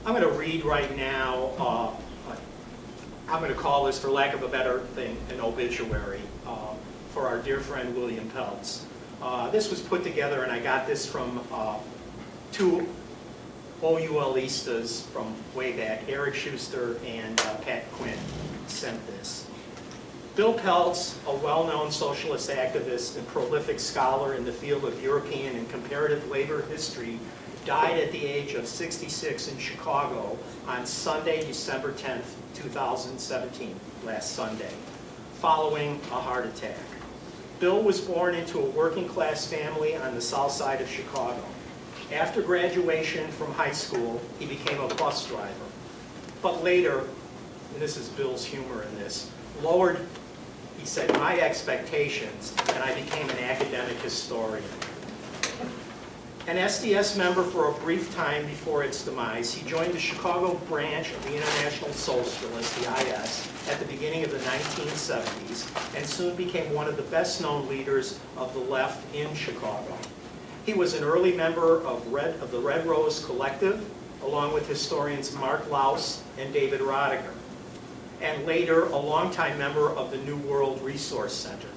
I'm going to read right now, I'm going to call this, for lack of a better thing, an obituary for our dear friend William Pelts. This was put together, and I got this from two OUListas from way back, Eric Schuster and Pat Quinn sent this. Bill Pelts, a well-known socialist activist and prolific scholar in the field of European and comparative labor history, died at the age of 66 in Chicago on Sunday, December 10th, 2017, last Sunday, following a heart attack. Bill was born into a working-class family on the south side of Chicago. After graduation from high school, he became a bus driver. But later, and this is Bill's humor in this, lowered, he said, my expectations, and I became an academic historian. An SDS member for a brief time before its demise, he joined the Chicago branch of the International Socialists, the IS, at the beginning of the 1970s, and soon became one of the best-known leaders of the left in Chicago. He was an early member of the Red Rose Collective, along with historians Mark Laus and David Rodiger, and later a longtime member of the New World Resource Center.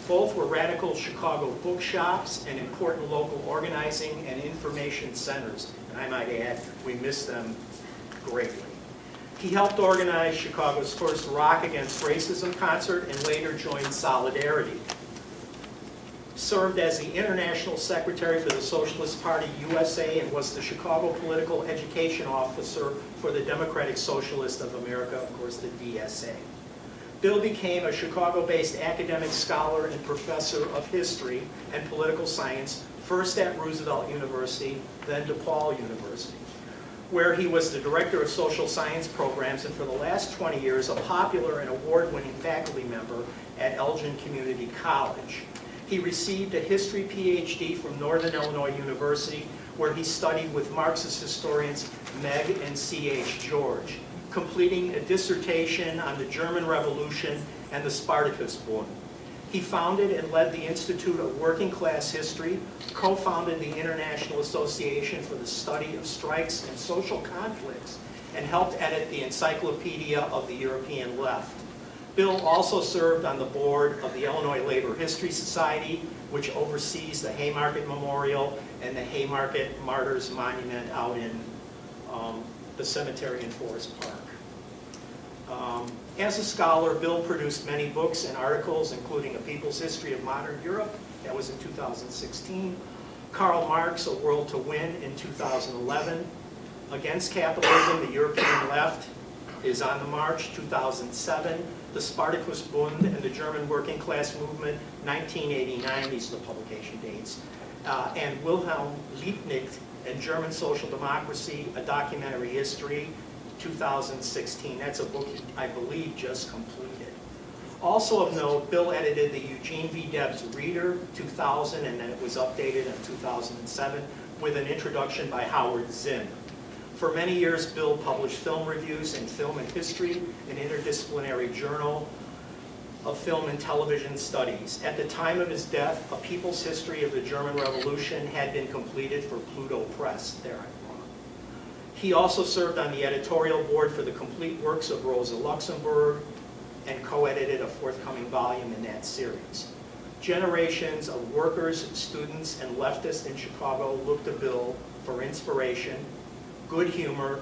Both were radical Chicago bookshops and important local organizing and information centers. And I might add, we miss them greatly. He helped organize Chicago's first Rock Against Racism concert and later joined Solidarity. Served as the International Secretary for the Socialist Party USA and was the Chicago Political Education Officer for the Democratic Socialists of America, of course, the DSA. Bill became a Chicago-based academic scholar and professor of history and political science, first at Roosevelt University, then DePaul University, where he was the director of social science programs and for the last 20 years a popular and award-winning faculty member at Elgin Community College. He received a history PhD from Northern Illinois University, where he studied with Marxist historians Meg and C.H. George, completing a dissertation on the German Revolution and the Spartacus Bund. He founded and led the Institute of Working Class History, co-founded the International Association for the Study of Strikes and Social Conflicts, and helped edit the Encyclopedia of the European Left. Bill also served on the board of the Illinois Labor History Society, which oversees the Haymarket Memorial and the Haymarket Martyrs Monument out in the cemetery in Forest Park. As a scholar, Bill produced many books and articles, including A People's History of Modern Europe, that was in 2016, Karl Marx, A World to Win in 2011, Against Capitalism, the European Left is on the March, 2007, The Spartacus Bund and the German Working Class Movement, 1989, these are the publication dates, and Wilhelm Liebknecht and German Social Democracy, A Documentary History, 2016. That's a book he, I believe, just completed. Also of note, Bill edited the Eugene V. Debs Reader, 2000, and then it was updated in 2007 with an introduction by Howard Zinn. For many years, Bill published film reviews in Film and History, an interdisciplinary journal of film and television studies. At the time of his death, A People's History of the German Revolution had been completed for Pluto Press. There I'm wrong. He also served on the editorial board for the complete works of Rosa Luxemburg and co-edited a forthcoming volume in that series. Generations of workers, students, and leftists in Chicago looked to Bill for inspiration, good humor,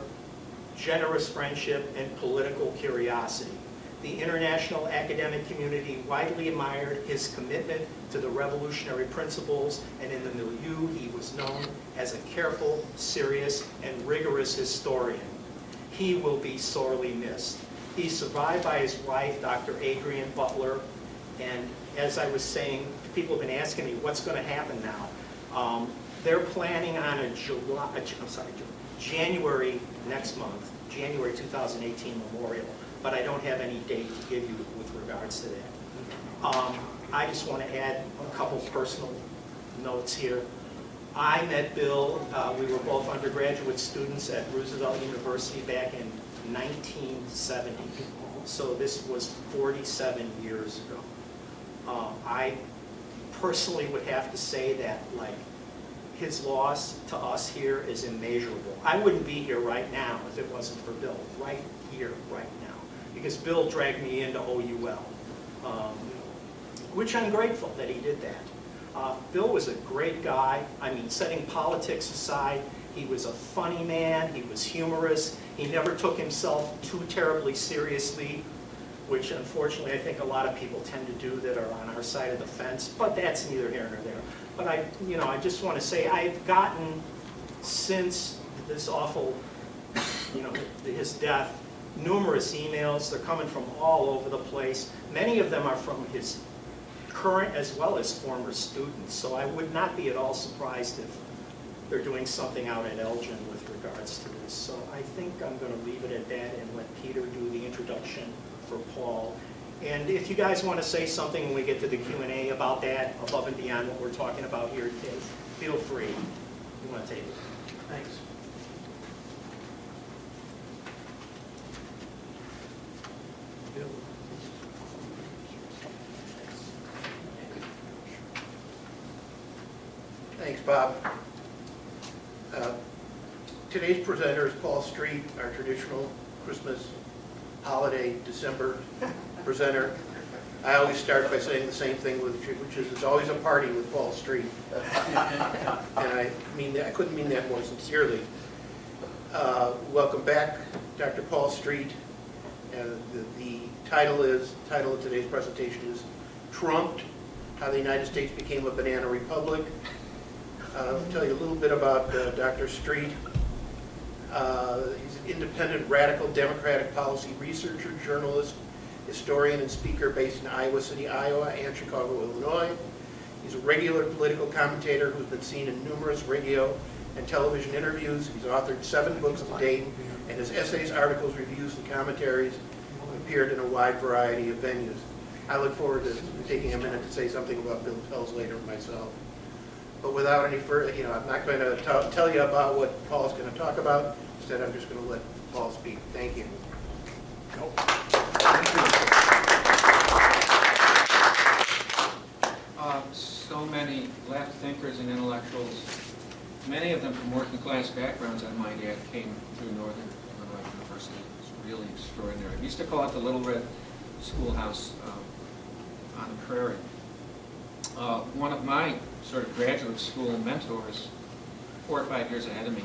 generous friendship, and political curiosity. The international academic community widely admired his commitment to the revolutionary principles, and in the milieu he was known as a careful, serious, and rigorous historian. He will be sorely missed. He's survived by his wife, Dr. Adrienne Butler, and as I was saying, people have been asking me what's going to happen now. They're planning on a January next month, January 2018 memorial, but I don't have any date to give you with regards to that. I just want to add a couple personal notes here. I met Bill, we were both undergraduate students at Roosevelt University back in 1970, so this was 47 years ago. I personally would have to say that, like, his loss to us here is immeasurable. I wouldn't be here right now if it wasn't for Bill, right here, right now, because Bill dragged me into OUL, which I'm grateful that he did that. Bill was a great guy. I mean, setting politics aside, he was a funny man, he was humorous, he never took himself too terribly seriously, which unfortunately I think a lot of people tend to do that are on our side of the fence, but that's neither here nor there. But I just want to say I've gotten, since this awful, his death, numerous emails. They're coming from all over the place. Many of them are from his current as well as former students, so I would not be at all surprised if they're doing something out at Elgin with regards to this. So I think I'm going to leave it at that and let Peter do the introduction for Paul. And if you guys want to say something when we get to the Q&A about that, above and beyond what we're talking about here today, feel free. You want to take it? Thanks. Bill. Thanks, Bob. Today's presenter is Paul Street, our traditional Christmas holiday December presenter. I always start by saying the same thing, which is it's always a party with Paul Street. And I mean that, I couldn't mean that more sincerely. Welcome back, Dr. Paul Street. The title of today's presentation is Trumped: How the United States Became a Banana Republic. I'll tell you a little bit about Dr. Street. He's an independent, radical, democratic policy researcher, journalist, historian, and speaker based in Iowa City, Iowa, and Chicago, Illinois. He's a regular political commentator who's been seen in numerous radio and television interviews. He's authored 7 books to date, and his essays, articles, reviews, and commentaries appeared in a wide variety of venues. I look forward to taking a minute to say something about Bill Pelts later myself. But without any further, I'm not going to tell you about what Paul's going to talk about. Instead, I'm just going to let Paul speak. Thank you. So many left thinkers and intellectuals, many of them from working class backgrounds, I might add, came through Northern Illinois University. It's really extraordinary. We used to call it the Little Red Schoolhouse on the prairie. One of my sort of graduate school mentors, 4 or 5 years ahead of me,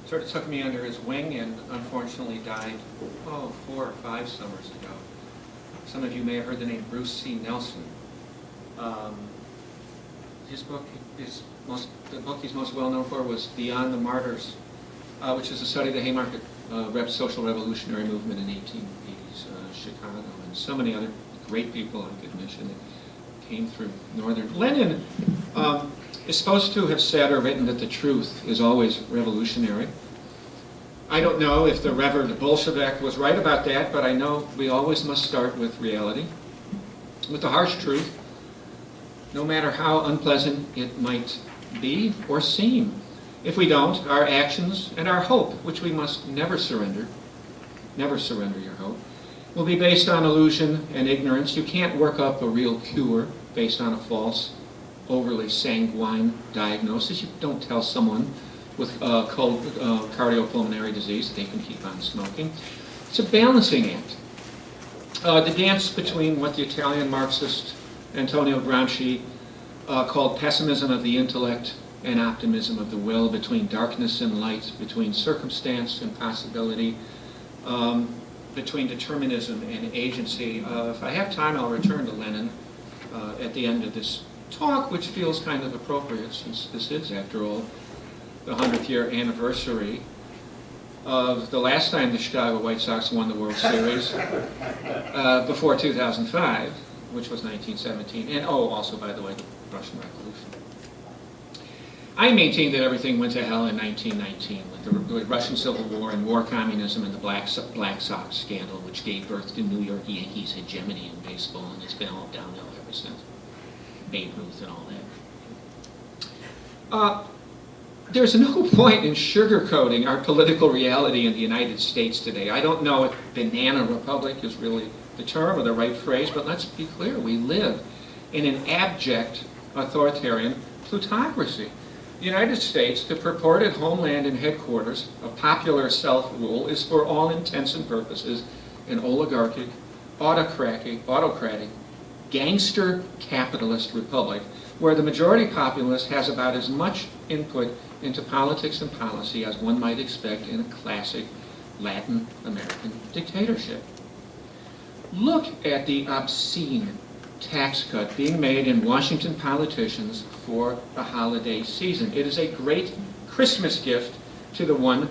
sort of took me under his wing and unfortunately died, 4 or 5 summers ago. Some of you may have heard the name Bruce C. Nelson. His book, the book he's most well known for was Beyond the Martyrs, which is a study of the Haymarket social revolutionary movement in 1880s Chicago, and so many other great people I could mention that came through Northern. Lenin is supposed to have said or written that the truth is always revolutionary. I don't know if the Reverend Bolshevik was right about that, but I know we always must start with reality, with the harsh truth, no matter how unpleasant it might be or seem. If we don't, our actions and our hope, which we must never surrender your hope, will be based on illusion and ignorance. You can't work up a real cure based on a false, overly sanguine diagnosis. You don't tell someone with cardiopulmonary disease that they can keep on smoking. It's a balancing act. The dance between what the Italian Marxist Antonio Gramsci called pessimism of the intellect and optimism of the will, between darkness and light, between circumstance and possibility, between determinism and agency. If I have time, I'll return to Lenin at the end of this talk, which feels kind of appropriate since this is, after all, the 100th year anniversary of the last time the Chicago White Sox won the World Series before 2005, which was 1917, and also, by the way, the Russian Revolution. I maintain that everything went to hell in 1919 with the Russian Civil War and war communism and the Black Sox scandal, which gave birth to New York Yankees hegemony in baseball, and it's been all downhill ever since. Babe Ruth and all that. There's no point in sugarcoating our political reality in the United States today. I don't know if banana republic is really the term or the right phrase, but let's be clear, we live in an abject authoritarian plutocracy. The United States, the purported homeland and headquarters of popular self-rule, is for all intents and purposes an oligarchic, autocratic, gangster capitalist republic where the majority populace has about as much input into politics and policy as one might expect in a classic Latin American dictatorship. Look at the obscene tax cut being made in Washington politicians for the holiday season. It is a great Christmas gift to the 1%.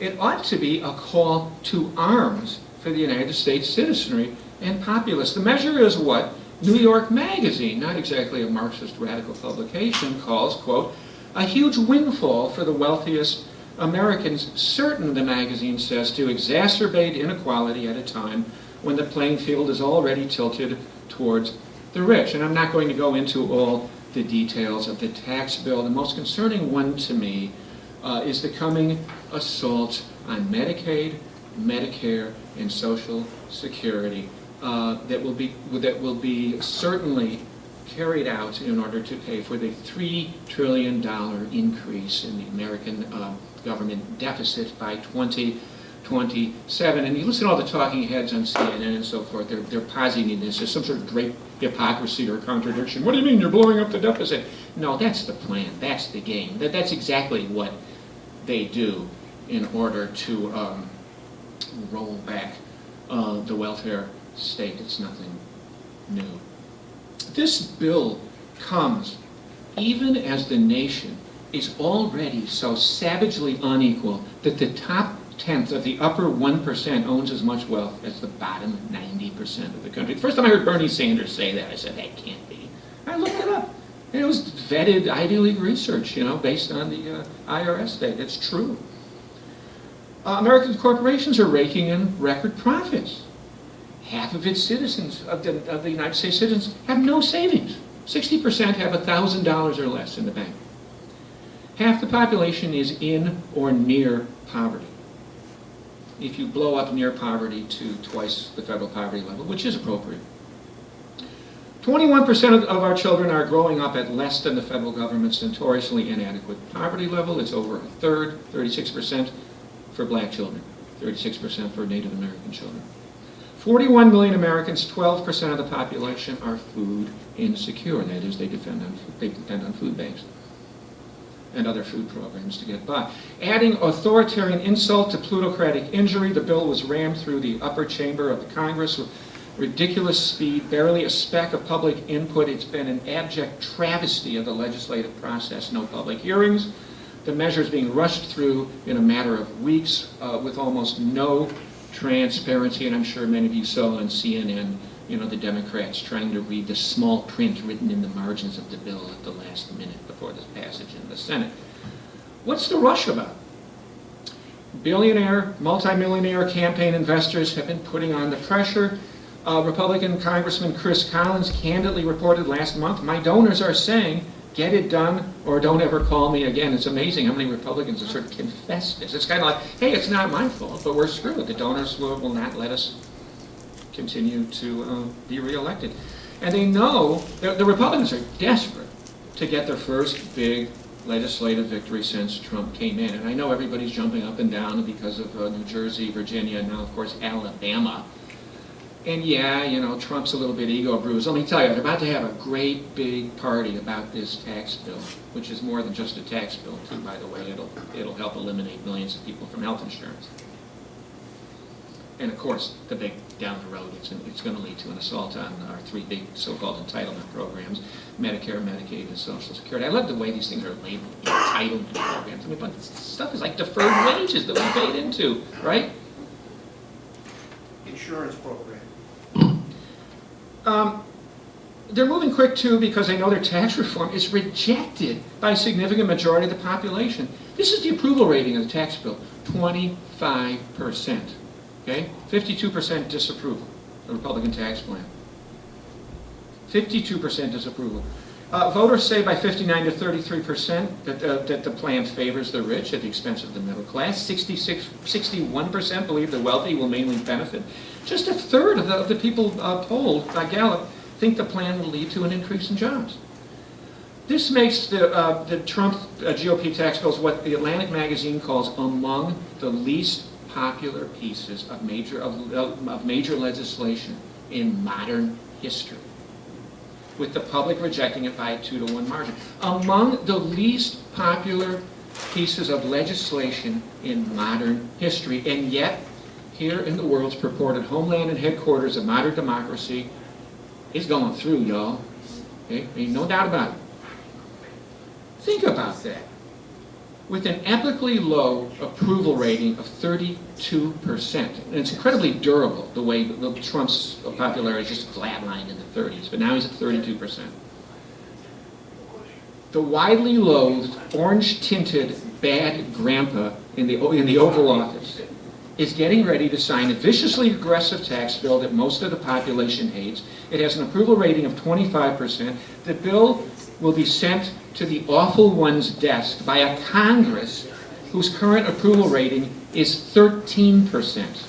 It ought to be a call to arms for the United States citizenry and populace. The measure is what New York Magazine, not exactly a Marxist radical publication, calls, quote, a huge windfall for the wealthiest Americans, certain, the magazine says, to exacerbate inequality at a time when the playing field is already tilted towards the rich. And I'm not going to go into all the details of the tax bill. The most concerning one to me is the coming assault on Medicaid, Medicare, and Social Security that will be certainly carried out in order to pay for the $3 trillion increase in the American government deficit by 2027. And you listen to all the talking heads on CNN and so forth, they're positing this as some sort of great hypocrisy or contradiction. What do you mean you're blowing up the deficit? No, that's the plan, that's the game. That's exactly what they do in order to roll back the welfare state. It's nothing new. This bill comes even as the nation is already so savagely unequal that the top tenth of the upper 1% owns as much wealth as the bottom 90% of the country. The first time I heard Bernie Sanders say that, I said, that can't be. I looked it up. And it was vetted Ivy League research, based on the IRS data. It's true. American corporations are raking in record profits. Half of its citizens, of the United States citizens, have no savings. 60% have $1,000 or less in the bank. Half the population is in or near poverty. If you blow up near poverty to twice the federal poverty level, which is appropriate. 21% of our children are growing up at less than the federal government's notoriously inadequate poverty level. It's over a third, 36% for black children, 36% for Native American children. 41 million Americans, 12% of the population, are food insecure. That is, they depend on food banks and other food programs to get by. Adding authoritarian insult to plutocratic injury, the bill was rammed through the upper chamber of the Congress with ridiculous speed, barely a speck of public input. It's been an abject travesty of the legislative process. No public hearings. The measures being rushed through in a matter of weeks with almost no transparency, and I'm sure many of you saw on CNN, the Democrats trying to read the small print written in the margins of the bill at the last minute before the passage in the Senate. What's the rush about? Billionaire, multimillionaire campaign investors have been putting on the pressure. Republican Congressman Chris Collins candidly reported last month, my donors are saying, get it done or don't ever call me again. It's amazing how many Republicans have sort of confessed this. It's kind of like, hey, it's not my fault, but we're screwed. The donors will not let us continue to be reelected. And they know, the Republicans are desperate to get their first big legislative victory since Trump came in. And I know everybody's jumping up and down because of New Jersey, Virginia, and now, of course, Alabama. And yeah, Trump's a little bit ego bruised. Let me tell you, they're about to have a great big party about this tax bill, which is more than just a tax bill, too, by the way. It'll help eliminate millions of people from health insurance. And of course, the big down the road, it's going to lead to an assault on our three big so-called entitlement programs, Medicare, Medicaid, and Social Security. I love the way these things are labeled, entitlement programs. I mean, but stuff is like deferred wages that we paid into, right? Insurance program. They're moving quick, too, because they know their tax reform is rejected by a significant majority of the population. This is the approval rating of the tax bill, 25%. Okay? 52% disapproval, the Republican tax plan. 52% disapproval. Voters say by 59 to 33% that the plan favors the rich at the expense of the middle class. 61% believe the wealthy will mainly benefit. Just a third of the people polled by Gallup think the plan will lead to an increase in jobs. This makes the Trump GOP tax bills what the Atlantic magazine calls among the least popular pieces of major legislation in modern history, with the public rejecting it by a 2-to-1 margin. Among the least popular pieces of legislation in modern history, and yet here in the world's purported homeland and headquarters of modern democracy, it's going through, y'all. Okay? Ain't no doubt about it. Think about that. With an epically low approval rating of 32%, and it's incredibly durable, the way Trump's popularity just flatlined in the 30s, but now he's at 32%. The widely loathed, orange-tinted bad grandpa in the Oval Office is getting ready to sign a viciously aggressive tax bill that most of the population hates. It has an approval rating of 25%. The bill will be sent to the awful one's desk by a Congress whose current approval rating is 13%.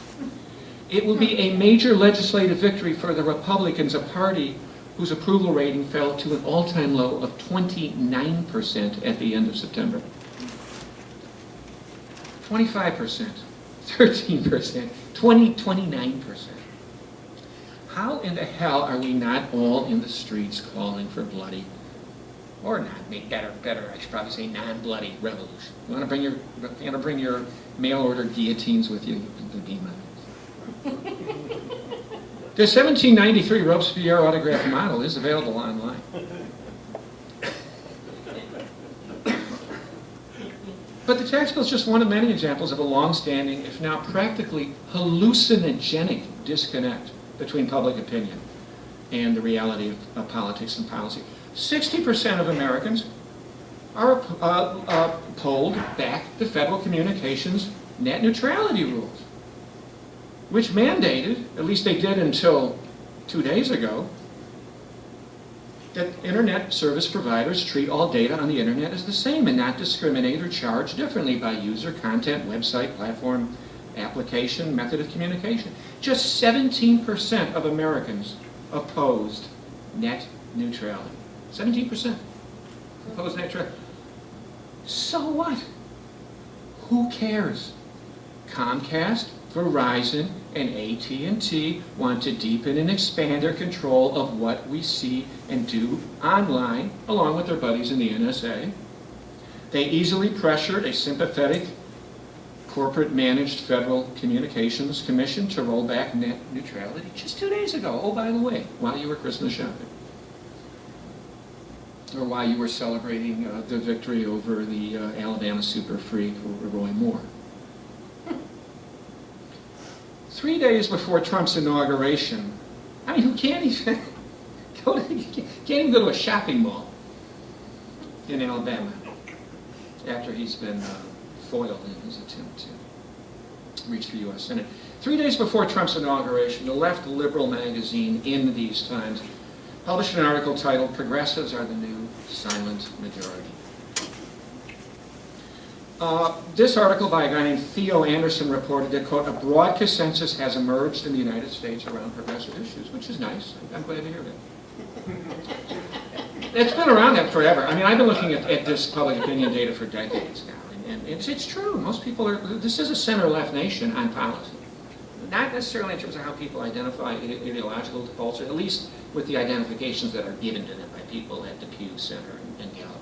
It will be a major legislative victory for the Republicans, a party whose approval rating fell to an all-time low of 29% at the end of September. 25%, 13%, 29%. How in the hell are we not all in the streets calling for bloody, or not, better, I should probably say non-bloody revolution? You want to bring your mail-order guillotines with you? You can be mine. The 1793 Robespierre autograph model is available online. But the tax bill is just one of many examples of a long-standing, if now practically hallucinogenic disconnect between public opinion and the reality of politics and policy. 60% of Americans are polled back the Federal Communications net neutrality rules, which mandated, at least they did until 2 days ago, that internet service providers treat all data on the internet as the same and not discriminate or charge differently by user, content, website, platform, application, method of communication. Just 17% of Americans opposed net neutrality. 17% opposed net neutrality. So what? Who cares? Comcast, Verizon, and AT&T want to deepen and expand their control of what we see and do online, along with their buddies in the NSA. They easily pressured a sympathetic, corporate-managed Federal Communications Commission to roll back net neutrality just 2 days ago. Oh, by the way, while you were Christmas shopping, or while you were celebrating the victory over the Alabama super freak, Roy Moore. 3 days before Trump's inauguration, I mean, who can't even go to a shopping mall in Alabama after he's been foiled in his attempt to reach the U.S. Senate. 3 days before Trump's inauguration, the left liberal magazine In These Times published an article titled "Progressives Are the New Silent Majority." This article by a guy named Theo Anderson reported that, quote, a broad consensus has emerged in the United States around progressive issues, which is nice. I'm glad to hear that. It's been around that forever. I mean, I've been looking at this public opinion data for decades now, and it's true. Most people are, this is a center-left nation on policy. Not necessarily in terms of how people identify ideological defaults, at least with the identifications that are given to them by people at the Pew Center and Gallup.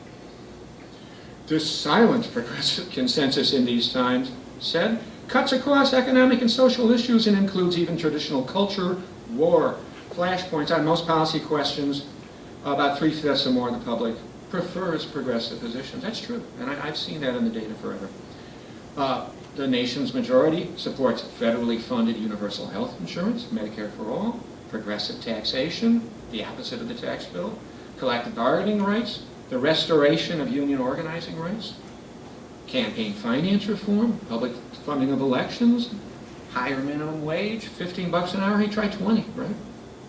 This silent progressive consensus in these times said cuts across economic and social issues and includes even traditional culture, war, flashpoints on most policy questions. About 3/5 or more of the public prefers progressive positions. That's true, and I've seen that in the data forever. The nation's majority supports federally funded universal health insurance, Medicare for all, progressive taxation, the opposite of the tax bill, collective bargaining rights, the restoration of union organizing rights, campaign finance reform, public funding of elections, higher minimum wage, $15 an hour. Hey, try 20, right?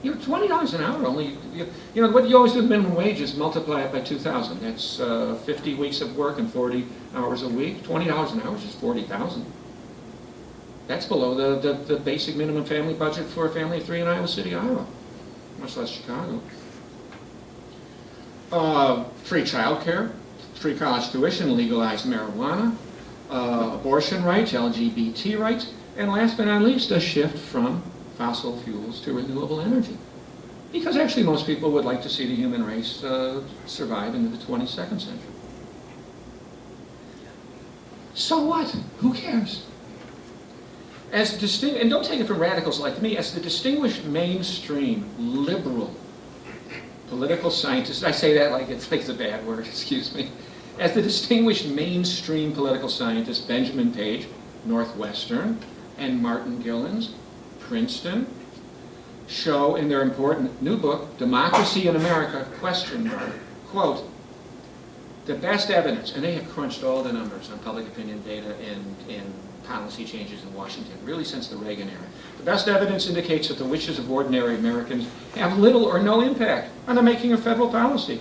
You know, $20 an hour only. You know what you always do with minimum wage is multiply it by 2,000. That's 50 weeks of work and 40 hours a week. $20 an hour is just 40,000. That's below the basic minimum family budget for a family of 3 in Iowa City, Iowa, much less Chicago. Free childcare, free college tuition, legalized marijuana, abortion rights, LGBT rights, and last but not least, a shift from fossil fuels to renewable energy. Because actually most people would like to see the human race survive into the 22nd century. So what? Who cares? And don't take it from radicals like me, as the distinguished mainstream liberal political scientist, I say that like it's a bad word, excuse me, as the distinguished mainstream political scientist Benjamin Page, Northwestern, and Martin Gilens, Princeton, show in their important new book, Democracy in America, quote, the best evidence, and they have crunched all the numbers on public opinion data and policy changes in Washington, really since the Reagan era. The best evidence indicates that the wishes of ordinary Americans have little or no impact on the making of federal policy.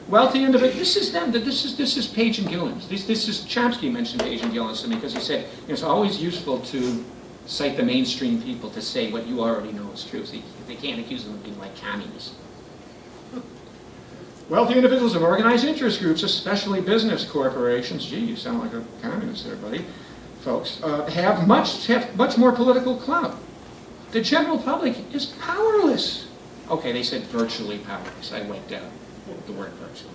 Wealthy individuals, this is them, this is Page and Gilens. This is, Chomsky mentioned Page and Gilens to me because he said, it's always useful to cite the mainstream people to say what you already know is true. So they can't accuse them of being like communists. Wealthy individuals and organized interest groups, especially business corporations, gee, you sound like a communist there, buddy, folks, have much more political clout. The general public is powerless. Okay, they said virtually powerless. I went down the word virtually.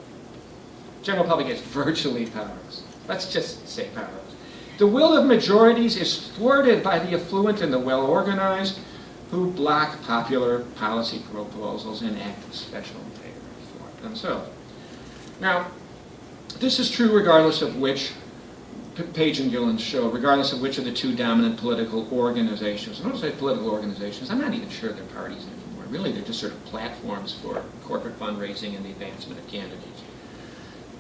General public is virtually powerless. Let's just say powerless. The will of majorities is thwarted by the affluent and the well-organized who block popular policy proposals and act special favor for themselves. Now, this is true regardless of which, Page and Gilens show, regardless of which of the two dominant political organizations. Notice I say political organizations, I'm not even sure they're parties anymore. Really, they're just sort of platforms for corporate fundraising and the advancement of candidates.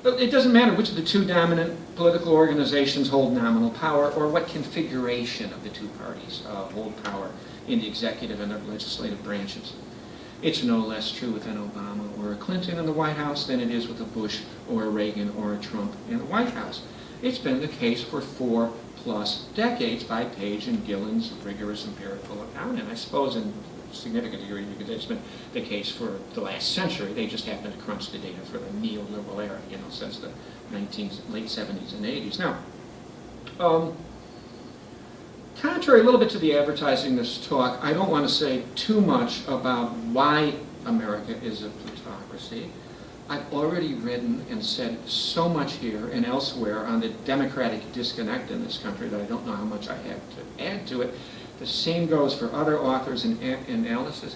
But it doesn't matter which of the two dominant political organizations hold nominal power or what configuration of the two parties hold power in the executive and the legislative branches. It's no less true with an Obama or a Clinton in the White House than it is with a Bush or a Reagan or a Trump in the White House. It's been the case for 4+ decades by Page and Gilens' rigorous empirical account, and I suppose in significant degree because it's been the case for the last century. They just happen to crunch the data for the neoliberal era, since the late 70s and 80s. Now, contrary a little bit to the advertising this talk, I don't want to say too much about why America is a plutocracy. I've already written and said so much here and elsewhere on the democratic disconnect in this country that I don't know how much I have to add to it. The same goes for other authors and analysis.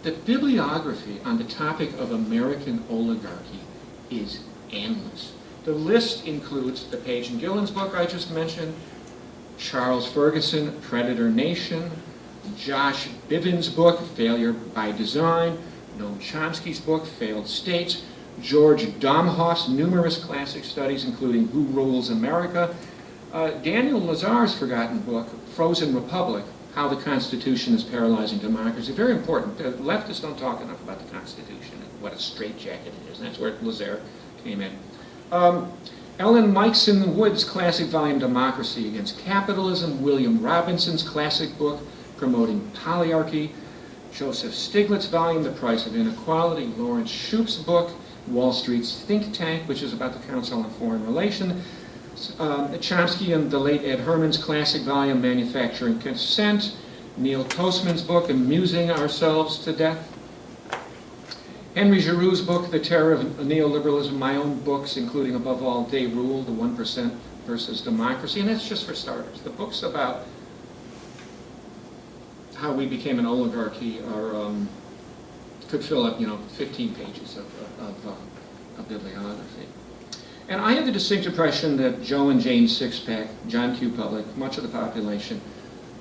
The bibliography on the topic of American oligarchy is endless. The list includes the Page and Gilens book I just mentioned, Charles Ferguson, Predator Nation, Josh Bivens' book, Failure by Design, Noam Chomsky's book, Failed States, George Domhoff's numerous classic studies, including Who Rules America, Daniel Lazar's forgotten book, Frozen Republic, How the Constitution is Paralyzing Democracy. Very important. The leftists don't talk enough about the Constitution and what a straitjacket it is, and that's where Lazar came in. Ellen Mikeson Wood's classic volume, Democracy Against Capitalism, William Robinson's classic book, Promoting Oligarchy, Joseph Stiglitz's volume, The Price of Inequality, Lawrence Shoupp's book, Wall Street's Think Tank, which is about the Council on Foreign Relations, Chomsky and the late Ed Herman's classic volume, Manufacturing Consent, Neil Postman's book, Amusing Ourselves to Death, Henry Giroux's book, The Terror of Neoliberalism, my own books, including, above all, They Rule, The 1% versus Democracy, and that's just for starters. The books about how we became an oligarchy could fill up, 15 pages of bibliography. And I have the distinct impression that Joe and Jane Sixpack, John Q. Public, much of the population,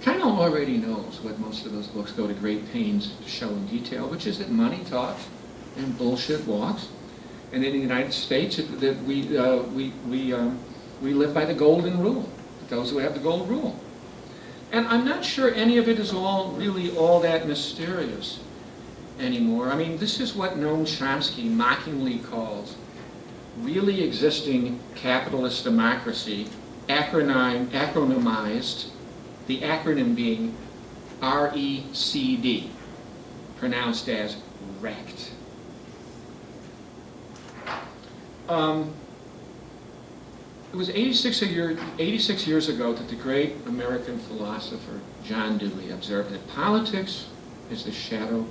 kind of already knows what most of those books go to great pains to show in detail, which is that money talks and bullshit walks. And in the United States, that we live by the golden rule, those who have the gold rule. And I'm not sure any of it is really all that mysterious anymore. I mean, this is what Noam Chomsky mockingly calls really existing capitalist democracy, acronymized, the acronym being RECD, pronounced as wrecked. It was 86 years ago that the great American philosopher John Dewey observed that politics is the shadow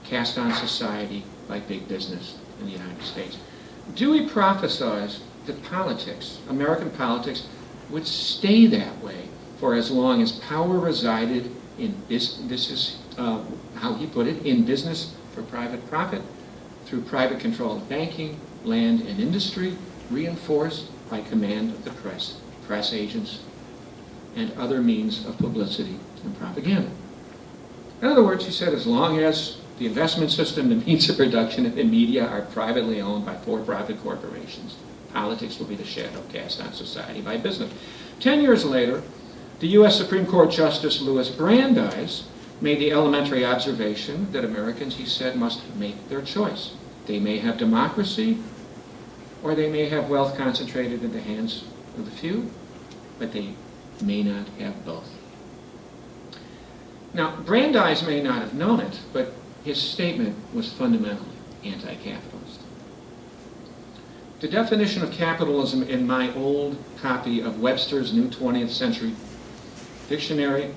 cast on society by big business in the United States. Dewey prophesied that politics, American politics, would stay that way for as long as power resided in this is how he put it, in business for private profit, through private control of banking, land, and industry, reinforced by command of the press agents, and other means of publicity and propaganda. In other words, he said, as long as the investment system, the means of production, and the media are privately owned by for-profit corporations, politics will be the shadow cast on society by business. 10 years later, the U.S. Supreme Court Justice Louis Brandeis made the elementary observation that Americans, he said, must make their choice. They may have democracy, or they may have wealth concentrated in the hands of the few, but they may not have both. Now, Brandeis may not have known it, but his statement was fundamentally anti-capitalist. The definition of capitalism in my old copy of Webster's New 20th Century Dictionary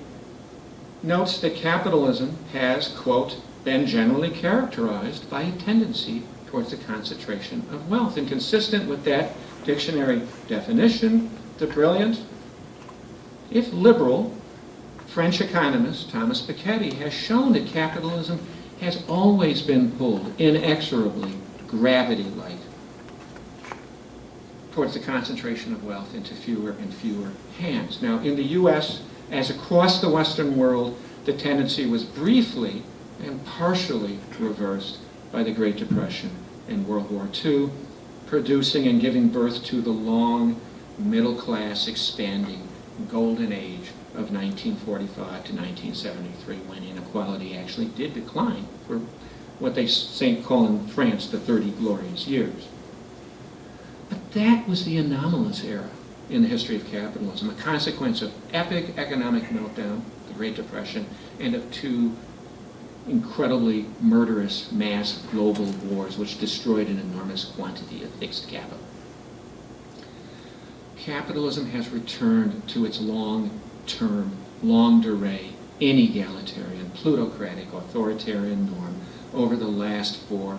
notes that capitalism has, quote, been generally characterized by a tendency towards the concentration of wealth. And consistent with that dictionary definition, the brilliant, if liberal, French economist Thomas Piketty has shown that capitalism has always been pulled inexorably, gravity-like, towards the concentration of wealth into fewer and fewer hands. Now, in the U.S., as across the Western world, the tendency was briefly and partially reversed by the Great Depression and World War II, producing and giving birth to the long, middle-class, expanding golden age of 1945 to 1973, when inequality actually did decline for what they call in France the 30 glorious years. But that was the anomalous era in the history of capitalism, a consequence of epic economic meltdown, the Great Depression, and of two incredibly murderous mass global wars which destroyed an enormous quantity of fixed capital. Capitalism has returned to its long-term, longue-durée, inegalitarian, plutocratic, authoritarian norm over the last 4+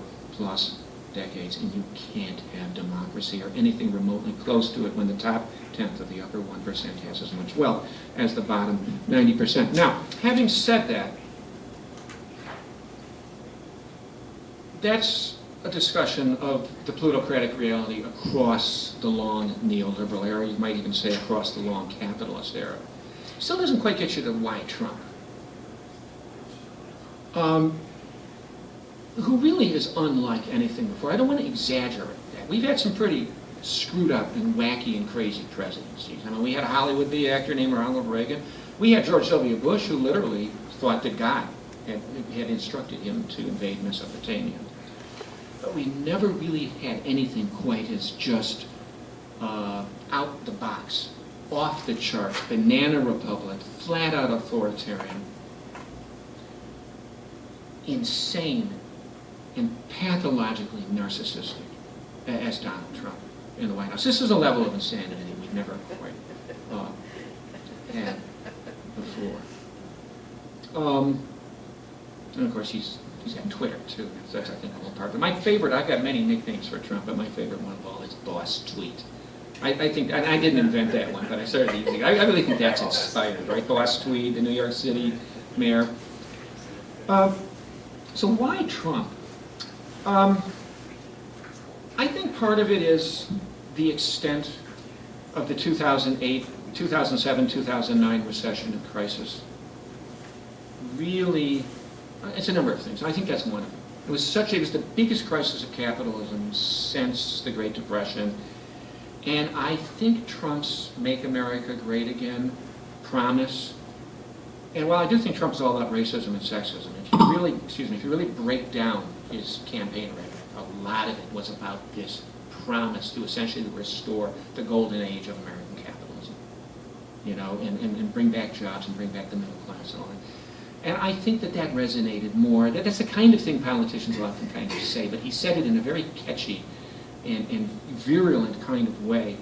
decades, and you can't have democracy or anything remotely close to it when the top 10th of the upper 1% has as much wealth as the bottom 90%. Now, having said that, that's a discussion of the plutocratic reality across the long neoliberal era, you might even say across the long capitalist era. Still doesn't quite get you to why Trump. Who really is unlike anything before. I don't want to exaggerate that. We've had some pretty screwed up and wacky and crazy presidencies. I mean, we had a Hollywood B actor named Ronald Reagan. We had George W. Bush, who literally thought that God had instructed him to invade Mesopotamia. But we never really had anything quite as just out the box, off the chart, banana republic, flat out authoritarian, insane, and pathologically narcissistic as Donald Trump in the White House. This is a level of insanity we've never quite had before. And of course, he's got Twitter too. So that's, I think, a whole part. But my favorite, I've got many nicknames for Trump, but my favorite one of all is Boss Tweet. I think, and I didn't invent that one, but I started using it. I really think that's inspired, right? Boss Tweet, the New York City mayor. So why Trump? I think part of it is the extent of the 2008, 2007, 2009 recession and crisis. Really, it's a number of things. I think that's one of them. It was the biggest crisis of capitalism since the Great Depression. And I think Trump's Make America Great Again promise, and while I do think Trump's all about racism and sexism, if you really break down his campaign rhetoric, a lot of it was about this promise to essentially restore the golden age of American capitalism, you know, and bring back jobs and bring back the middle class and all that. And I think that resonated more. That's the kind of thing politicians will oftentimes say, but he said it in a very catchy and virulent kind of way,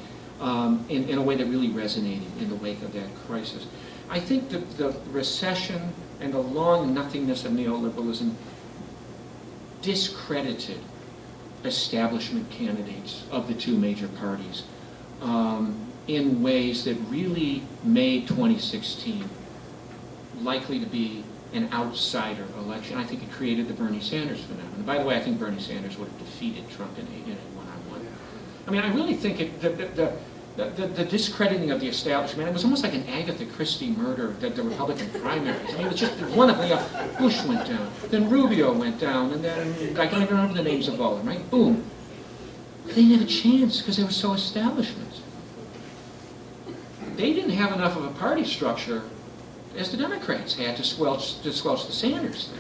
in a way that really resonated in the wake of that crisis. I think that the recession and the long nothingness of neoliberalism discredited establishment candidates of the two major parties in ways that really made 2016 likely to be an outsider election. I think it created the Bernie Sanders phenomenon. By the way, I think Bernie Sanders would have defeated Trump in a one-on-one. I mean, I really think the discrediting of the establishment, it was almost like an Agatha Christie murder, the Republican primaries. I mean, it was just one of them. Bush went down, then Rubio went down, and then, I don't even remember the names of all of them, right? Boom. They didn't have a chance because they were so establishment. They didn't have enough of a party structure as the Democrats had to squelch the Sanders thing.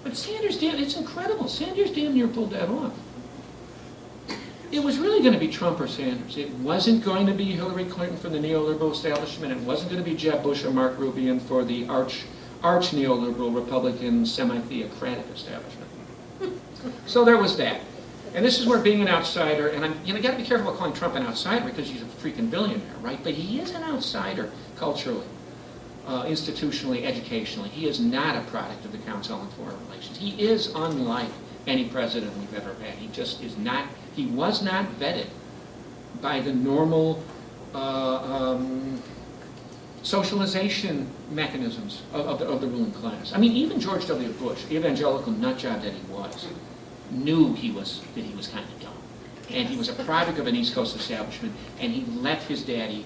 But Sanders, it's incredible. Sanders damn near pulled that off. It was really going to be Trump or Sanders. It wasn't going to be Hillary Clinton for the neoliberal establishment. It wasn't going to be Jeb Bush or Mark Rubin for the arch neoliberal Republican semi-theocratic establishment. So there was that. And this is where being an outsider, and you got to be careful about calling Trump an outsider because he's a freaking billionaire, right? But he is an outsider culturally, institutionally, educationally. He is not a product of the Council on Foreign Relations. He is unlike any president we've ever had. He just is not. He was not vetted by the normal socialization mechanisms of the ruling class. I mean, even George W. Bush, evangelical nutjob that he was, knew that he was kind of dumb. And he was a product of an East Coast establishment, and he let his daddy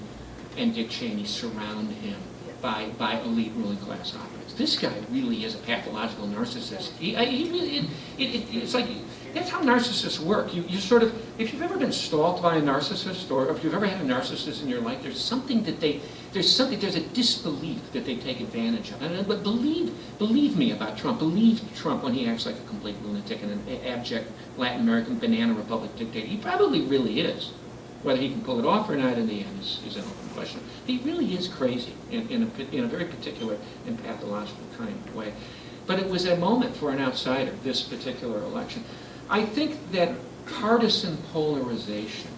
and Dick Cheney surround him by elite ruling class operatives. This guy really is a pathological narcissist. It's like, that's how narcissists work. You sort of, if you've ever been stalked by a narcissist, or if you've ever had a narcissist in your life, there's a disbelief that they take advantage of. But believe me about Trump. Believe Trump when he acts like a complete lunatic and an abject Latin American banana republic dictator. He probably really is. Whether he can pull it off or not in the end is an open question. He really is crazy in a very particular and pathological kind of way. But it was a moment for an outsider, this particular election. I think that partisan polarization,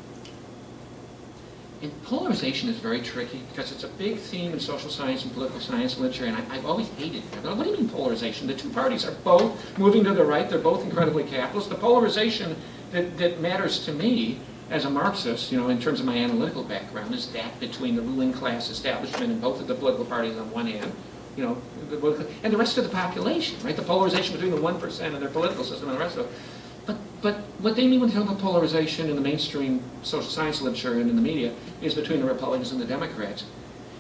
and polarization is very tricky because it's a big theme in social science and political science literature, and I've always hated it. What do you mean polarization? The two parties are both moving to the right, they're both incredibly capitalist. The polarization that matters to me as a Marxist, in terms of my analytical background, is that between the ruling class establishment and both of the political parties on one hand, and the rest of the population, right? The polarization between the 1% and their political system and the rest of it. But what they mean when they talk about polarization in the mainstream social science literature and in the media is between the Republicans and the Democrats.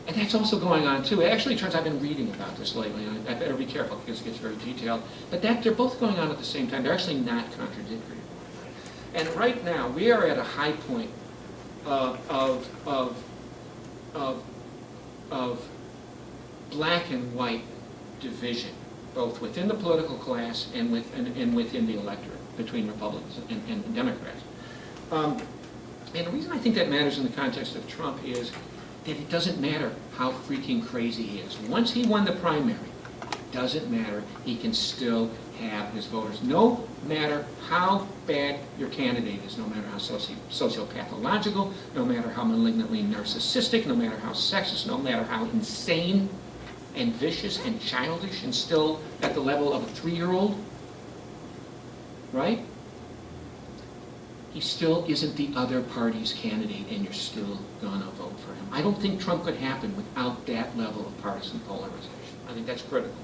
And that's also going on too. It actually turns out I've been reading about this lately, and I better be careful because it gets very detailed. But they're both going on at the same time. They're actually not contradictory. And right now, we are at a high point of black and white division, both within the political class and within the electorate, between Republicans and Democrats. And the reason I think that matters in the context of Trump is that it doesn't matter how freaking crazy he is. Once he won the primary, it doesn't matter. He can still have his voters. No matter how bad your candidate is, no matter how sociopathological, no matter how malignantly narcissistic, no matter how sexist, no matter how insane and vicious and childish and still at the level of a 3-year-old, right? He still isn't the other party's candidate, and you're still gonna vote for him. I don't think Trump could happen without that level of partisan polarization. I think that's critical.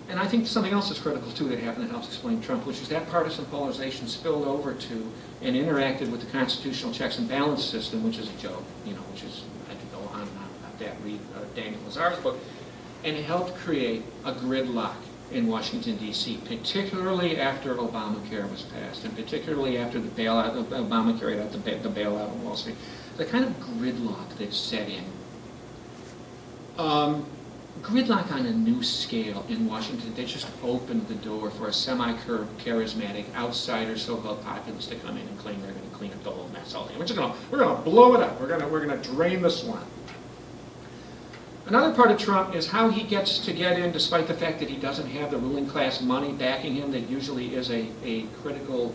And I think something else is critical too that happened that helps explain Trump, which is that partisan polarization spilled over to and interacted with the constitutional checks and balance system, which is a joke, which is, I could go on and on about that, read Daniel Lazar's book, and it helped create a gridlock in Washington, D.C., particularly after Obamacare was passed, and particularly after the bailout of Obamacare, the bailout of Wall Street, the kind of gridlock that set in. Gridlock on a new scale in Washington. They just opened the door for a semi-charismatic outsider, so-called populist to come in and claim they're going to clean up the whole mess. We're going to blow it up. We're going to drain the swamp. Another part of Trump is how he gets to get in, despite the fact that he doesn't have the ruling class money backing him. That usually is a critical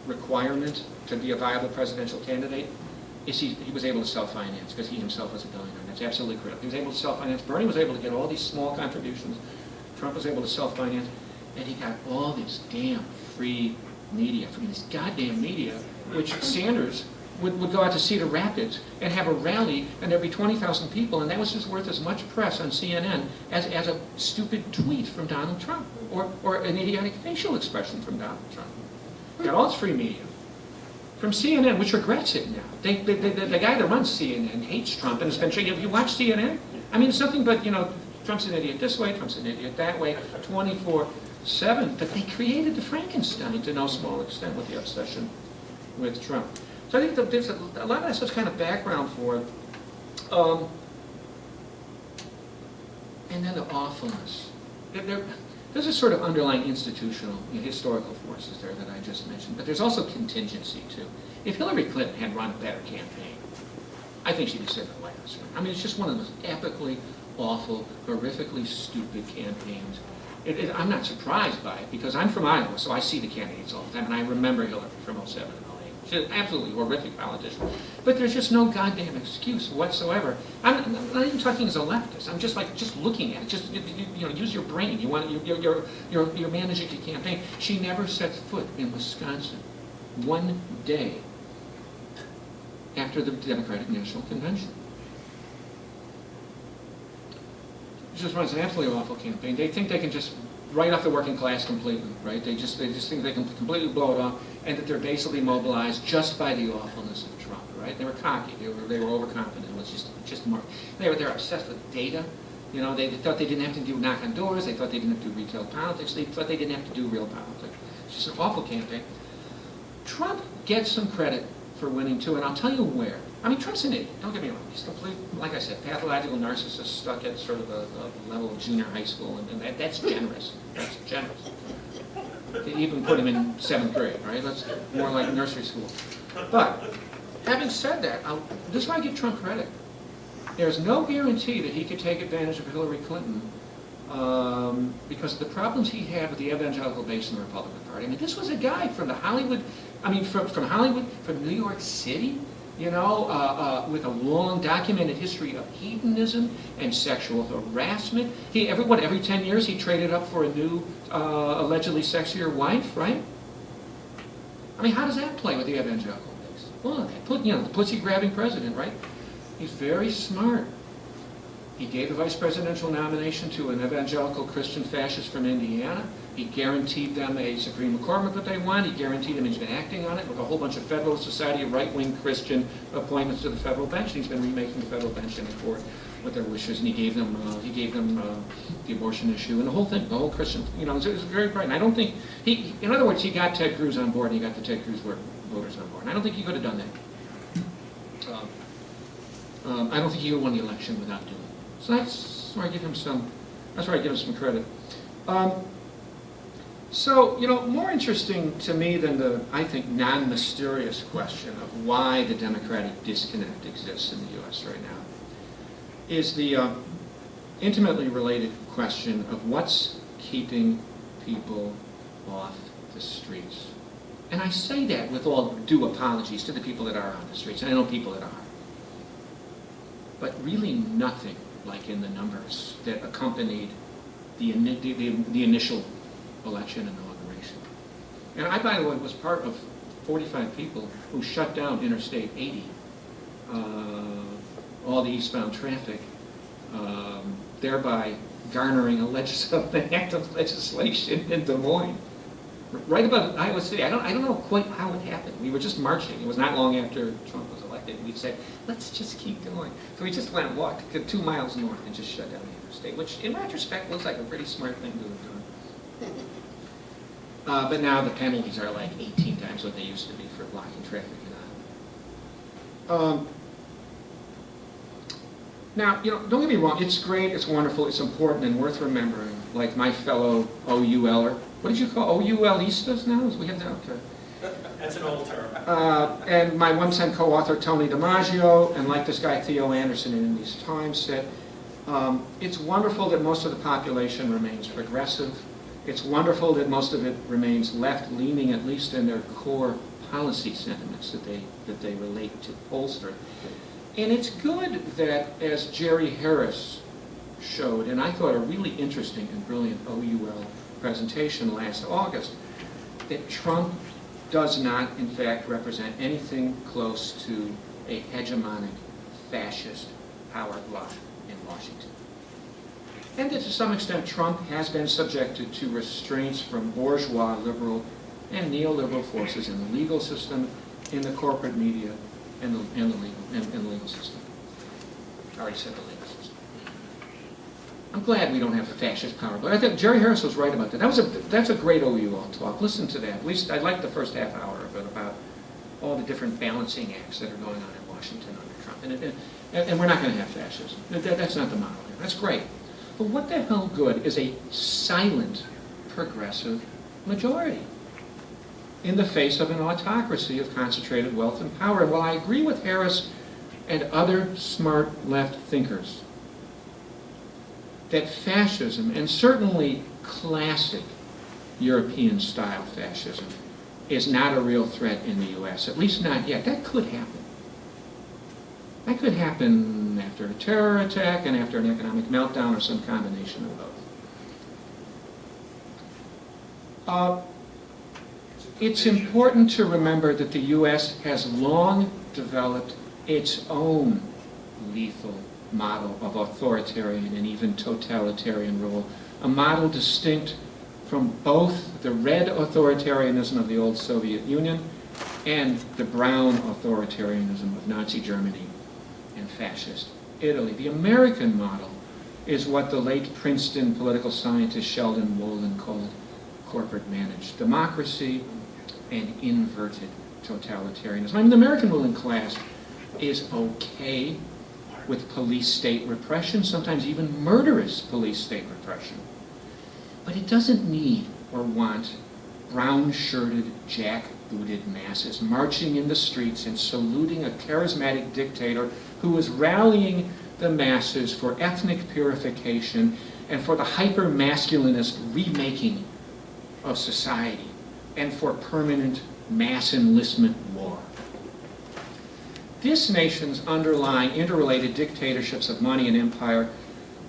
requirement to be a viable presidential candidate is he was able to self-finance because he himself was a billionaire. That's absolutely critical. He was able to self-finance. Bernie was able to get all these small contributions. Trump was able to self-finance, and he got all this damn free media, from this goddamn media, which Sanders would go out to Cedar Rapids and have a rally, and there'd be 20,000 people, and that was just worth as much press on CNN as a stupid tweet from Donald Trump, or an idiotic facial expression from Donald Trump. Got all this free media. From CNN, which regrets it now. The guy that runs CNN hates Trump and has been saying, have you watched CNN? I mean, it's nothing but, Trump's an idiot this way, Trump's an idiot that way, 24/7. But they created the Frankenstein to no small extent with the obsession with Trump. So I think that there's a lot of that stuff's kind of background for it. And then the awfulness. There's a sort of underlying institutional, historical forces there that I just mentioned, but there's also contingency too. If Hillary Clinton had run a better campaign, I think she'd be sitting in the White House. I mean, it's just one of the most epically awful, horrifically stupid campaigns. I'm not surprised by it because I'm from Iowa, so I see the candidates all the time, and I remember Hillary from 07 and 08. She's an absolutely horrific politician. But there's just no goddamn excuse whatsoever. I'm not even talking as a leftist. I'm just looking at it. Just use your brain. You're managing a campaign. She never sets foot in Wisconsin one day after the Democratic National Convention. She just runs an absolutely awful campaign. They think they can just write off the working class completely, right? They just think they can completely blow it off, and that they're basically mobilized just by the awfulness of Trump, right? They were cocky. They were overconfident. It was just more. They're obsessed with data. They thought they didn't have to do knock on doors. They thought they didn't have to do retail politics. They thought they didn't have to do real politics. It's just an awful campaign. Trump gets some credit for winning too, and I'll tell you where. I mean, Trump's an idiot. Don't get me wrong. He's complete, like I said, pathological narcissist stuck at sort of the level of junior high school, and that's generous. That's generous. They even put him in 7th grade, right? That's more like nursery school. But having said that, this is why I give Trump credit. There's no guarantee that he could take advantage of Hillary Clinton because of the problems he had with the evangelical base in the Republican Party. I mean, this was a guy from the Hollywood, from Hollywood, from New York City, with a long documented history of hedonism and sexual harassment. Every 10 years he traded up for a new, allegedly sexier wife, right? I mean, how does that play with the evangelical base? Well, the pussy-grabbing president, right? He's very smart. He gave the vice presidential nomination to an evangelical Christian fascist from Indiana. He guaranteed them a Supreme Court that they want. He guaranteed them, he's been acting on it with a whole bunch of Federalist Society right-wing Christian appointments to the federal bench. And he's been remaking the federal bench in accord with their wishes. And he gave them the abortion issue and the whole thing, the whole Christian. It was very bright. And I don't think in other words, he got Ted Cruz on board, and he got the Ted Cruz voters on board. And I don't think he could have done that. I don't think he would have won the election without doing it. So that's where I give him some. That's where I give him some credit. So, more interesting to me than the, I think, non-mysterious question of why the Democratic disconnect exists in the U.S. right now is the intimately related question of what's keeping people off the streets. And I say that with all due apologies to the people that are on the streets, and I know people that are. But really nothing like in the numbers that accompanied the initial election inauguration. And I, by the way, was part of 45 people who shut down Interstate 80, all the eastbound traffic, thereby garnering an act of legislation in Des Moines. Right about Iowa City. I don't know quite how it happened. We were just marching. It was not long after Trump was elected. We said, let's just keep going. So we just went and walked 2 miles north and just shut down the interstate, which in retrospect looks like a pretty smart thing to have done. But now the penalties are like 18 times what they used to be for blocking traffic in Iowa. Now, don't get me wrong. It's great, it's wonderful, it's important and worth remembering. Like my fellow OULer. What did you call OUListas now? We have that. Okay. That's an old term. And my one-time co-author Tony DiMaggio, and like this guy Theo Anderson in these times said, it's wonderful that most of the population remains progressive, It's wonderful that most of it remains left-leaning, at least in their core policy sentiments that they relate to pollsters. And it's good that, as Jerry Harris showed, and I thought a really interesting and brilliant OUL presentation last August, that Trump does not, in fact, represent anything close to a hegemonic fascist power bloc in Washington. And that to some extent Trump has been subjected to restraints from bourgeois, liberal, and neoliberal forces in the legal system, in the corporate media, and the legal system. I already said the legal system. I'm glad we don't have a fascist power, but I think Jerry Harris was right about that. That's a great OUL talk. Listen to that. At least I liked the first half hour of it about all the different balancing acts that are going on in Washington under Trump. And we're not going to have fascism. That's not the model here. That's great. But what the hell good is a silent, progressive majority in the face of an autocracy of concentrated wealth and power? And while I agree with Harris and other smart left thinkers that fascism, and certainly classic European-style fascism, is not a real threat in the U.S., at least not yet, that could happen. That could happen after a terror attack and after an economic meltdown or some combination of both. It's important to remember that the U.S. has long developed its own lethal model of authoritarian and even totalitarian rule, a model distinct from both the red authoritarianism of the old Soviet Union and the brown authoritarianism of Nazi Germany and fascist Italy. The American model is what the late Princeton political scientist Sheldon Wolin called corporate managed democracy and inverted totalitarianism. I mean, the American ruling class is okay with police-state repression, sometimes even murderous police-state repression. But it doesn't need or want brown-shirted, jack-booted masses marching in the streets and saluting a charismatic dictator who is rallying the masses for ethnic purification and for the hyper-masculinist remaking of society and for permanent mass enlistment war. This nation's underlying interrelated dictatorships of money and empire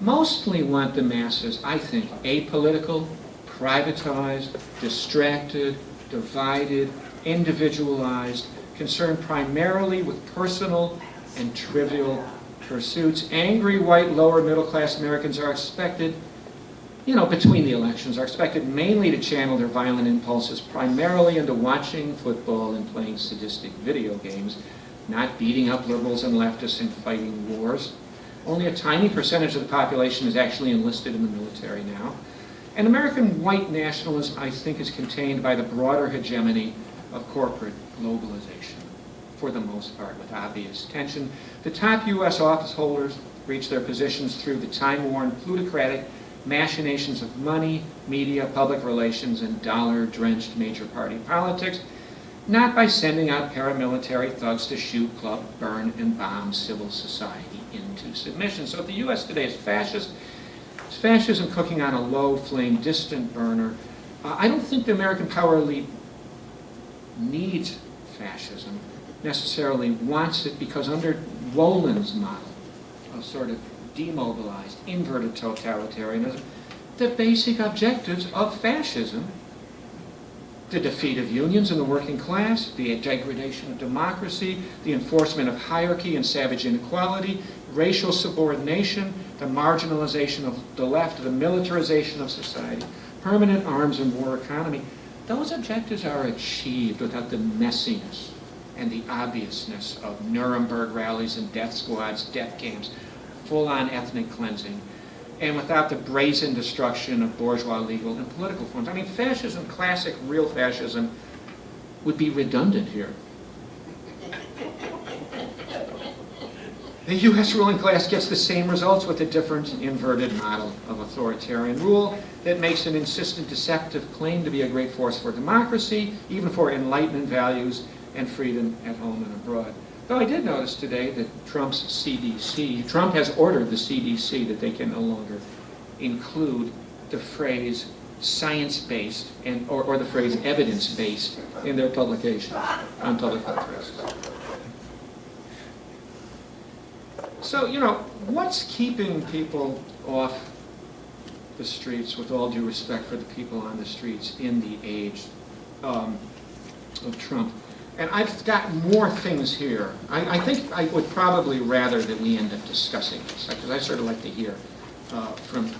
mostly want the masses, I think, apolitical, privatized, distracted, divided, individualized, concerned primarily with personal and trivial pursuits. Angry white lower middle class Americans are expected, between the elections, are expected mainly to channel their violent impulses primarily into watching football and playing sadistic video games, not beating up liberals and leftists and fighting wars. Only a tiny percentage of the population is actually enlisted in the military now. And American white nationalism, I think, is contained by the broader hegemony of corporate globalization, for the most part, with obvious tension. The top U.S. office holders reach their positions through the time-worn, plutocratic machinations of money, media, public relations, and dollar-drenched major party politics, not by sending out paramilitary thugs to shoot, club, burn, and bomb civil society into submission. So if the U.S. today is fascist, it's fascism cooking on a low-flame, distant burner. I don't think the American power elite needs fascism, necessarily wants it, because under Wolin's model of sort of demobilized, inverted totalitarianism, the basic objectives of fascism, the defeat of unions and the working class, the degradation of democracy, the enforcement of hierarchy and savage inequality, racial subordination, the marginalization of the left, the militarization of society, permanent arms and war economy. Those objectives are achieved without the messiness and the obviousness of Nuremberg rallies and death squads, death camps, full-on ethnic cleansing, and without the brazen destruction of bourgeois legal and political forms. I mean, fascism, classic, real fascism, would be redundant here. The U.S. ruling class gets the same results with a different inverted model of authoritarian rule that makes an insistent, deceptive claim to be a great force for democracy, even for Enlightenment values and freedom at home and abroad. Though I did notice today that Trump has ordered the CDC that they can no longer include the phrase science-based or the phrase evidence-based in their publication on public health risks. So, what's keeping people off the streets, with all due respect for the people on the streets in the age of Trump? And I've got more things here. I think I would probably rather that we end up discussing this, because I sort of like to hear from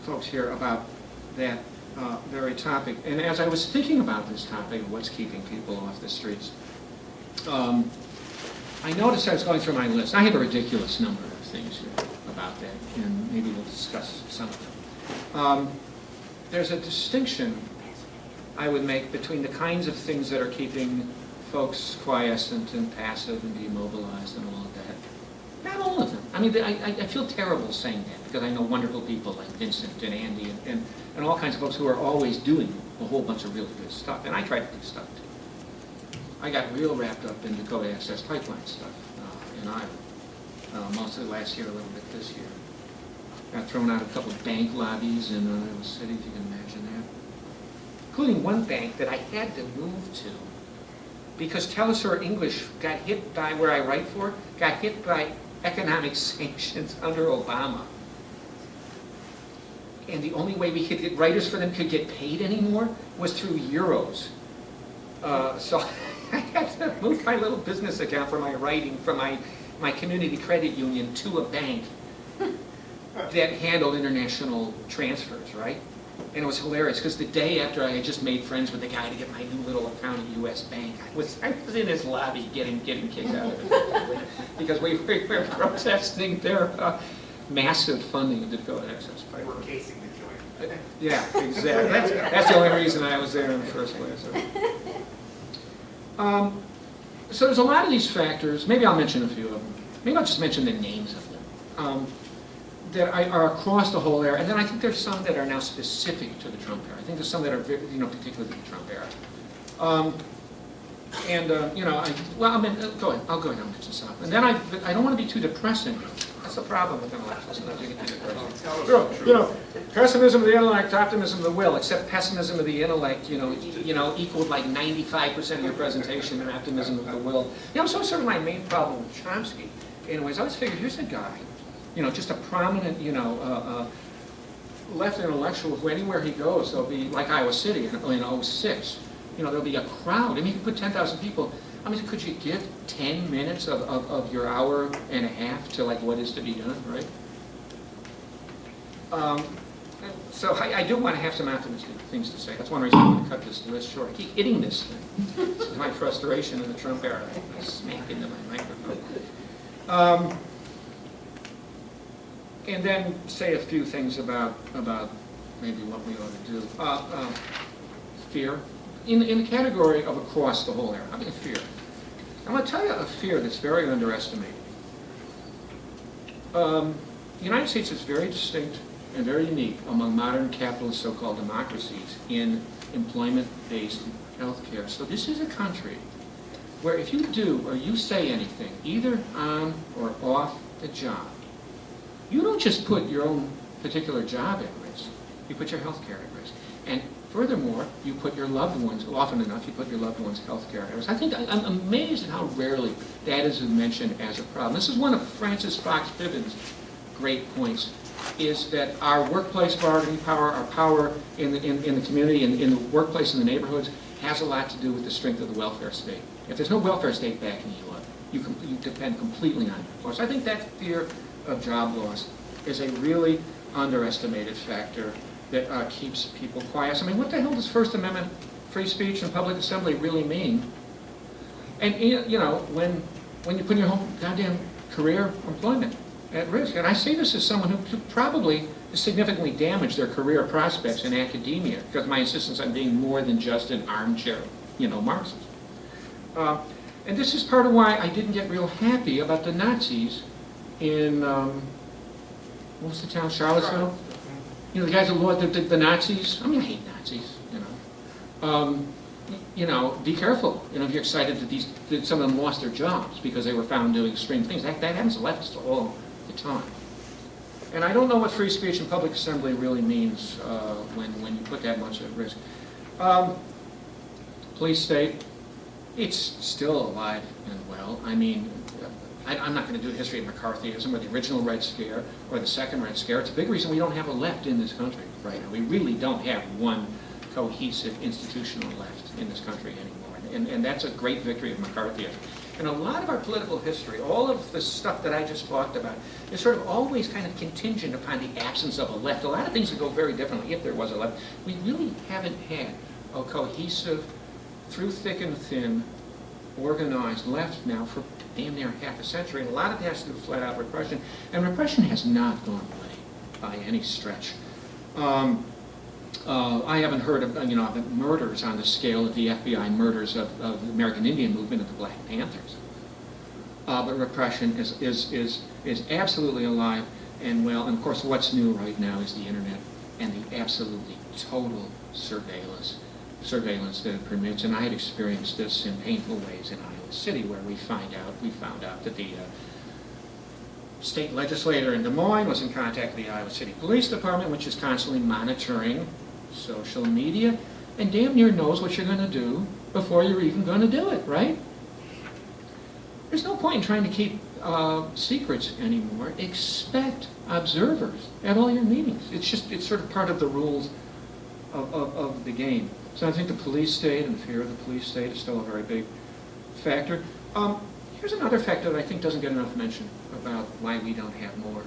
folks here about that very topic. And as I was thinking about this topic, what's keeping people off the streets, I noticed I was going through my list. I have a ridiculous number of things here about that, and maybe we'll discuss some of them. There's a distinction I would make between the kinds of things that are keeping folks quiescent and passive and demobilized and all of that. Not all of them. I mean, I feel terrible saying that, because I know wonderful people like Vincent and Andy and all kinds of folks who are always doing a whole bunch of really good stuff, and I try to do stuff too. I got real wrapped up in Dakota Access Pipeline stuff in Iowa, mostly last year, a little bit this year. Got thrown out a couple of bank lobbies in Iowa City, if you can imagine that. Including one bank that I had to move to because Telesur English got hit by, where I write for, got hit by economic sanctions under Obama. And the only way we could get writers for them could get paid anymore was through euros. So I had to move my little business account for my writing from my community credit union to a bank that handled international transfers, right? And it was hilarious, because the day after I had just made friends with the guy to get my new little account at U.S. Bank, I was in his lobby getting kicked out of it because we were protesting their massive funding of the Dakota Access Pipeline. We're casing the joint. Yeah, exactly. That's the only reason I was there in the first place. So there's a lot of these factors. Maybe I'll mention a few of them. Maybe I'll just mention the names of them. That are across the whole era, and then I think there's some that are now specific to the Trump era. I think there's some that are, particularly the Trump era. Go ahead. I'll go ahead and mention some. And then I don't want to be too depressing. That's the problem with intellectuals. Sometimes you get too depressing. Pessimism of the intellect, optimism of the will. Except pessimism of the intellect, equaled like 95% of your presentation, and optimism of the will. So sort of my main problem with Chomsky. Anyways, I always figured, here's a guy. Just a prominent, left intellectual who anywhere he goes, there'll be, like Iowa City in 06, there'll be a crowd. I mean, you could put 10,000 people. I mean, could you give 10 minutes of your hour and a half to, like, what is to be done, right? So I do want to have some optimistic things to say. That's one reason I want to cut this list short. I keep hitting this thing. This is my frustration in the Trump era. I smack into my microphone. And then say a few things about maybe what we ought to do. Fear. In the category of across the whole era, I mean, fear. I'm going to tell you a fear that's very underestimated. The United States is very distinct and very unique among modern capitalist so-called democracies in employment-based health care. So this is a country where if you do or you say anything, either on or off the job, you don't just put your own particular job at risk, you put your health care at risk. And furthermore, you put your loved ones, often enough, you put your loved ones' health care at risk. I think I'm amazed at how rarely that is mentioned as a problem. This is one of Francis Fox Piven's great points, is that our workplace bargaining power, our power in the community, in the workplace, in the neighborhoods, has a lot to do with the strength of the welfare state. If there's no welfare state backing you up, you depend completely on it. So I think that fear of job loss is a really underestimated factor that keeps people quiet. I mean, what the hell does First Amendment free speech and public assembly really mean? And when you put your whole goddamn career employment at risk, and I say this as someone who probably has significantly damaged their career prospects in academia because of my insistence on being more than just an armchair, Marxist. And this is part of why I didn't get real happy about the Nazis in, what was the town, Charlottesville? The guys who law the Nazis. I mean, I hate Nazis, be careful, if you're excited that some of them lost their jobs because they were found doing extreme things. That happens to leftists all the time. And I don't know what free speech and public assembly really means when you put that much at risk. Police state, it's still alive and well. I mean, I'm not going to do a history of McCarthyism or the original Red Scare or the second Red Scare. It's a big reason we don't have a left in this country right now. We really don't have one cohesive institutional left in this country anymore. And that's a great victory of McCarthyism. And a lot of our political history, all of the stuff that I just talked about, is sort of always kind of contingent upon the absence of a left. A lot of things would go very differently if there was a left. We really haven't had a cohesive, through thick and thin, organized left now for damn near half a century. And a lot of it has to do with flat-out repression. And repression has not gone away by any stretch. I haven't heard of the murders on the scale of the FBI murders of the American Indian movement and the Black Panthers. But repression is absolutely alive and well. And of course, what's new right now is the internet and the absolutely total surveillance that it permits. And I had experienced this in painful ways in Iowa City, where we found out that the state legislator in Des Moines was in contact with the Iowa City Police Department, which is constantly monitoring social media, and damn near knows what you're going to do before you're even going to do it, right? There's no point in trying to keep secrets anymore. Expect observers at all your meetings. It's sort of part of the rules of the game. So I think the police state and the fear of the police state is still a very big factor. Here's another factor that I think doesn't get enough mention about why we don't have more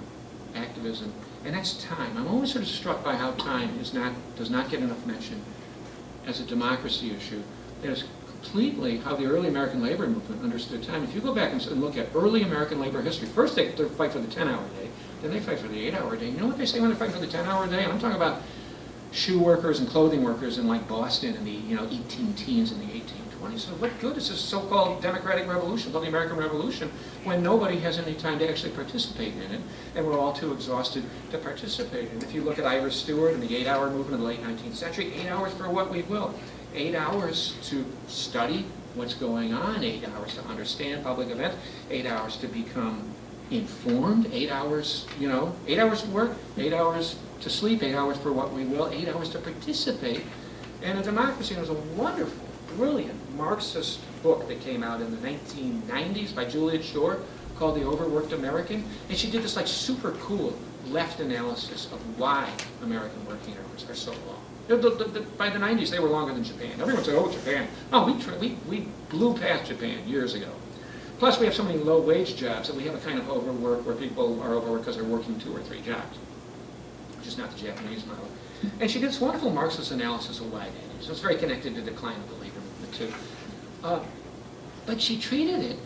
activism, and that's time. I'm always sort of struck by how time does not get enough mention as a democracy issue. There's completely how the early American labor movement understood time. If you go back and look at early American labor history, first they fight for the 10-hour day, then they fight for the 8-hour day. You know what they say when they fight for the 10-hour day? And I'm talking about shoe workers and clothing workers in like Boston in the 18 teens in the 1820s. So what good is this so-called democratic revolution, called the American Revolution, when nobody has any time to actually participate in it, and we're all too exhausted to participate in it? If you look at Ira Stewart and the 8-hour movement of the late 19th century, 8 hours for what we will. 8 hours to study what's going on, 8 hours to understand public events, 8 hours to become informed, 8 hours, 8 hours to work, 8 hours to sleep, 8 hours for what we will, 8 hours to participate in a democracy. And it was a wonderful, brilliant Marxist book that came out in the 1990s by Juliet Schor called The Overworked American. And she did this like super cool left analysis of why American working hours are so long. By the 90s, they were longer than Japan. Everyone said, oh, Japan. Oh, we blew past Japan years ago. Plus, we have so many low-wage jobs that we have a kind of overwork where people are overworked because they're working 2 or 3 jobs, which is not the Japanese model. And she did this wonderful Marxist analysis of why that is. So it's very connected to the decline of the labor movement, too. But she treated it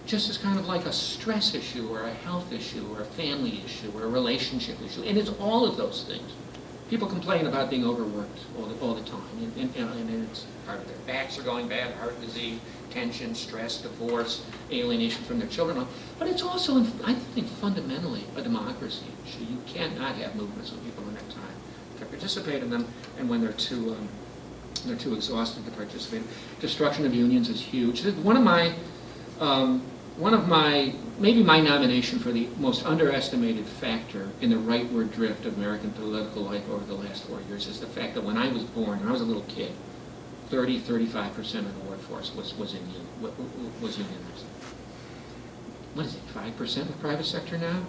just as kind of like a stress issue or a health issue or a family issue or a relationship issue. And it's all of those things. People complain about being overworked all the time, and it's part of their backs are going bad, heart disease, tension, stress, divorce, alienation from their children. But it's also, I think, fundamentally a democracy issue. You cannot have movements when people don't have time to participate in them, and when they're too exhausted to participate. Destruction of unions is huge. Maybe my nomination for the most underestimated factor in the rightward drift of American political life over the last 4 years is the fact that when I was born, when I was a little kid, 35% of the workforce was unionized. What is it, 5% of the private sector now?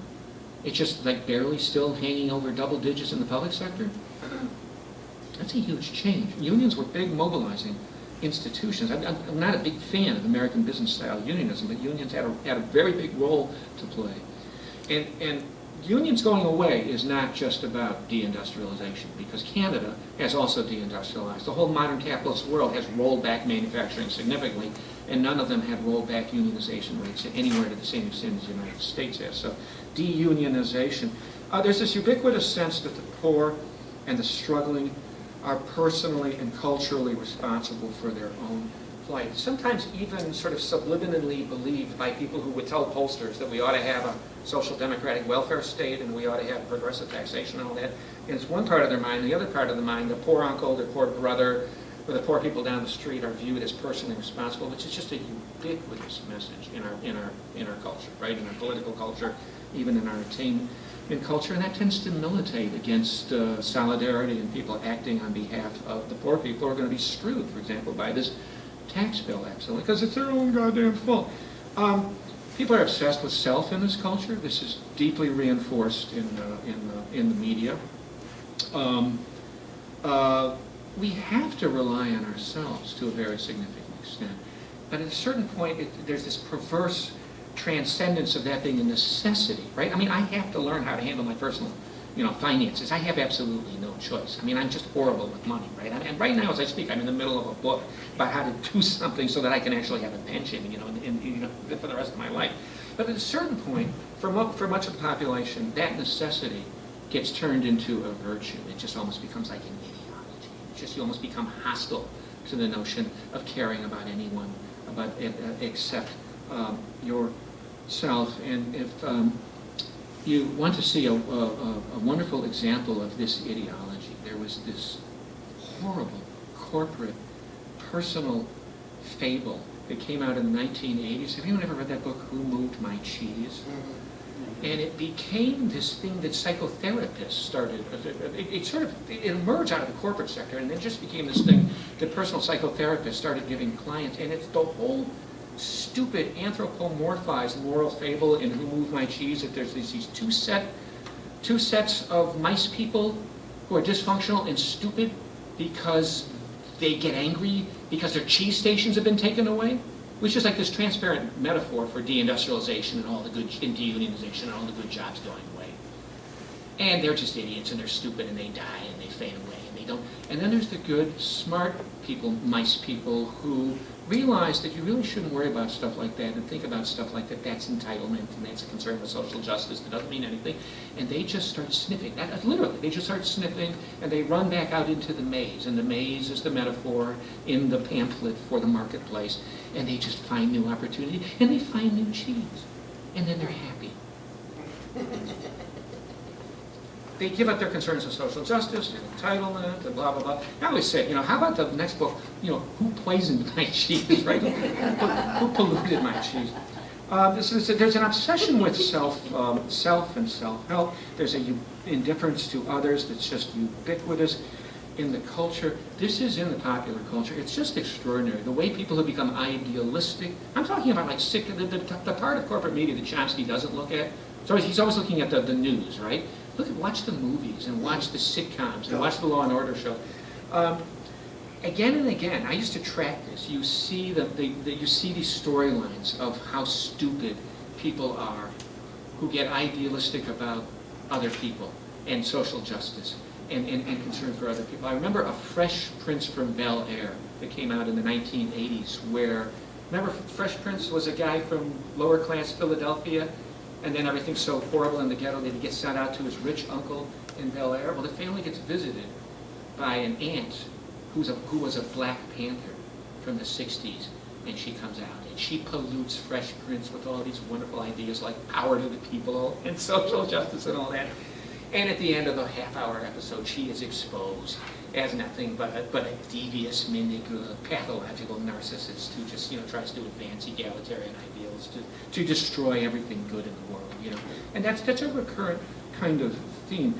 It's just like barely still hanging over double digits in the public sector? That's a huge change. Unions were big mobilizing institutions. I'm not a big fan of American business-style unionism, but unions had a very big role to play. And unions going away is not just about deindustrialization, because Canada has also deindustrialized. The whole modern capitalist world has rolled back manufacturing significantly, and none of them have rolled back unionization rates anywhere to the same extent as the United States has. So deunionization. There's this ubiquitous sense that the poor and the struggling are personally and culturally responsible for their own plight. Sometimes even sort of subliminally believed by people who would tell pollsters that we ought to have a social democratic welfare state and we ought to have progressive taxation and all that. And it's one part of their mind. The other part of the mind, the poor uncle, the poor brother, or the poor people down the street are viewed as personally responsible, which is just a ubiquitous message in our culture, right? In our political culture, even in our in culture, and that tends to militate against solidarity and people acting on behalf of the poor people who are going to be screwed, for example, by this tax bill, absolutely, because it's their own goddamn fault. People are obsessed with self in this culture. This is deeply reinforced in the media. We have to rely on ourselves to a very significant extent. But at a certain point, there's this perverse transcendence of that being a necessity, right? I mean, I have to learn how to handle my personal, finances. I have absolutely no choice. I mean, I'm just horrible with money, right? And right now, as I speak, I'm in the middle of a book about how to do something so that I can actually have a pension, for the rest of my life. But at a certain point, for much of the population, that necessity gets turned into a virtue. It just almost becomes like an ideology. You almost become hostile to the notion of caring about anyone, except yourself. And if you want to see a wonderful example of this ideology, there was this horrible corporate personal fable that came out in the 1980s. Have anyone ever read that book, Who Moved My Cheese? And it became this thing that psychotherapists started. It emerged out of the corporate sector, and it just became this thing that personal psychotherapists started giving clients. And it's the whole stupid anthropomorphized moral fable in Who Moved My Cheese, that there's these two sets of mice people who are dysfunctional and stupid because they get angry because their cheese stations have been taken away. Which is like this transparent metaphor for deindustrialization and deunionization and all the good jobs going away. And they're just idiots and they're stupid and they die and they fade away and they don't. And then there's the good, smart people, mice people, who realize that you really shouldn't worry about stuff like that and think about stuff like that. That's entitlement and that's a concern with social justice that doesn't mean anything. And they just start sniffing. Literally, they just start sniffing and they run back out into the maze. And the maze is the metaphor in the pamphlet for the marketplace. And they just find new opportunity and they find new cheese. And then they're happy. They give up their concerns of social justice and entitlement and blah, blah, blah. I always say, how about the next book, who poisoned my cheese, right? Who polluted my cheese? There's an obsession with self and self-help. There's an indifference to others that's just ubiquitous in the culture. This is in the popular culture. It's just extraordinary. The way people have become idealistic. I'm talking about like the part of corporate media that Chomsky doesn't look at. So he's always looking at the news, right? Watch the movies and watch the sitcoms and watch the Law and Order show. Again and again, I used to track this. You see you see these storylines of how stupid people are who get idealistic about other people and social justice and concern for other people. I remember a Fresh Prince from Bel Air that came out in the 1980s where, remember Fresh Prince was a guy from lower class Philadelphia, and then everything's so horrible in the ghetto that he gets sent out to his rich uncle in Bel Air. Well, the family gets visited by an aunt who was a Black Panther from the 60s, and she comes out and she pollutes Fresh Prince with all these wonderful ideas like power to the people and social justice and all that. And at the end of the half-hour episode, she is exposed as nothing but a devious, manipulative, pathological narcissist who just tries to advance egalitarian ideals to destroy everything good in the world. And that's a recurrent kind of theme.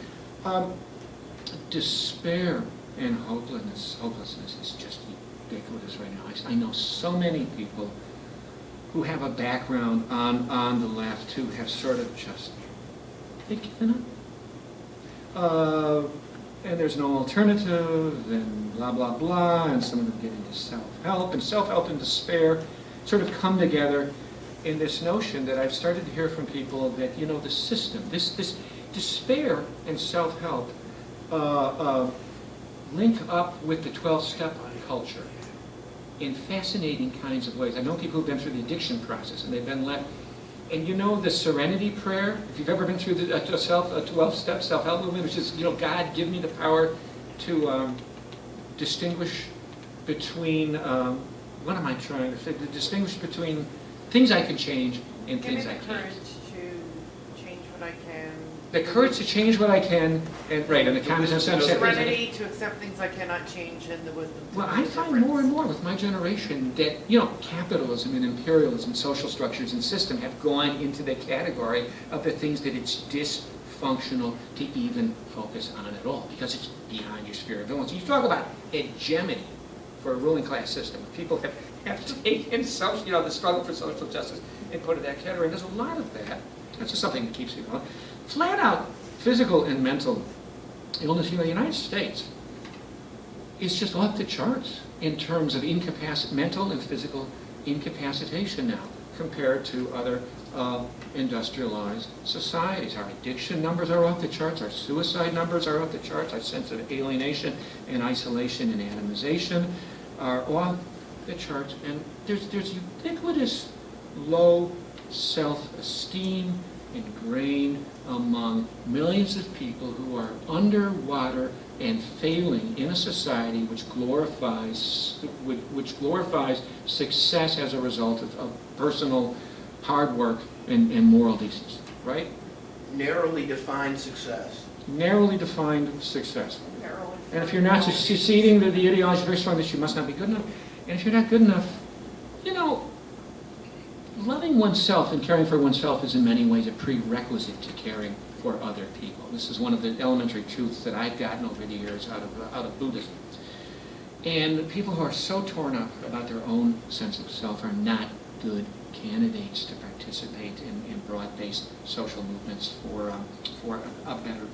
Despair and hopelessness is just ubiquitous right now. I know so many people who have a background on the left who have sort of just given up. And there's no alternative, and blah, blah, blah, and some of them get into self-help, and self-help and despair sort of come together in this notion that I've started to hear from people that, the system, this despair and self-help link up with the 12-step culture in fascinating kinds of ways. I know people who've been through the addiction process, and they've been left. And the Serenity Prayer, if you've ever been through a 12-step self-help movement, which is, God, give me the power to distinguish between, what am I trying to say? To distinguish between things I can change and things I can't. Give me the courage to change what I can. The courage to change what I can, and the common sense. The serenity to accept things I cannot change, and the wisdom to Well, know I the find difference. more and more with my generation that, capitalism and imperialism, social structures and system have gone into the category of the things that it's functional to even focus on at all, because it's beyond your sphere of influence. You talk about hegemony for a ruling class system. People have taken social, the struggle for social justice and put it in that category. And there's a lot of that. That's just something that keeps people going. Flat out, physical and mental illness in the United States is just off the charts in terms of mental and physical incapacitation now, compared to other industrialized societies. Our addiction numbers are off the charts, our suicide numbers are off the charts, our sense of alienation and isolation and atomization are off the charts, and there's ubiquitous low self-esteem ingrained among millions of people who are underwater and failing in a society which glorifies success as a result of personal hard work and moral decency, right? Narrowly defined success. Narrowly defined success. And if you're not succeeding, the ideology is very strong that you must not be good enough. And if you're not good enough, loving oneself and caring for oneself is in many ways a prerequisite to caring for other people. This is one of the elementary truths that I've gotten over the years out of Buddhism. And people who are so torn up about their own sense of self are not good candidates to participate in broad-based social movements for a better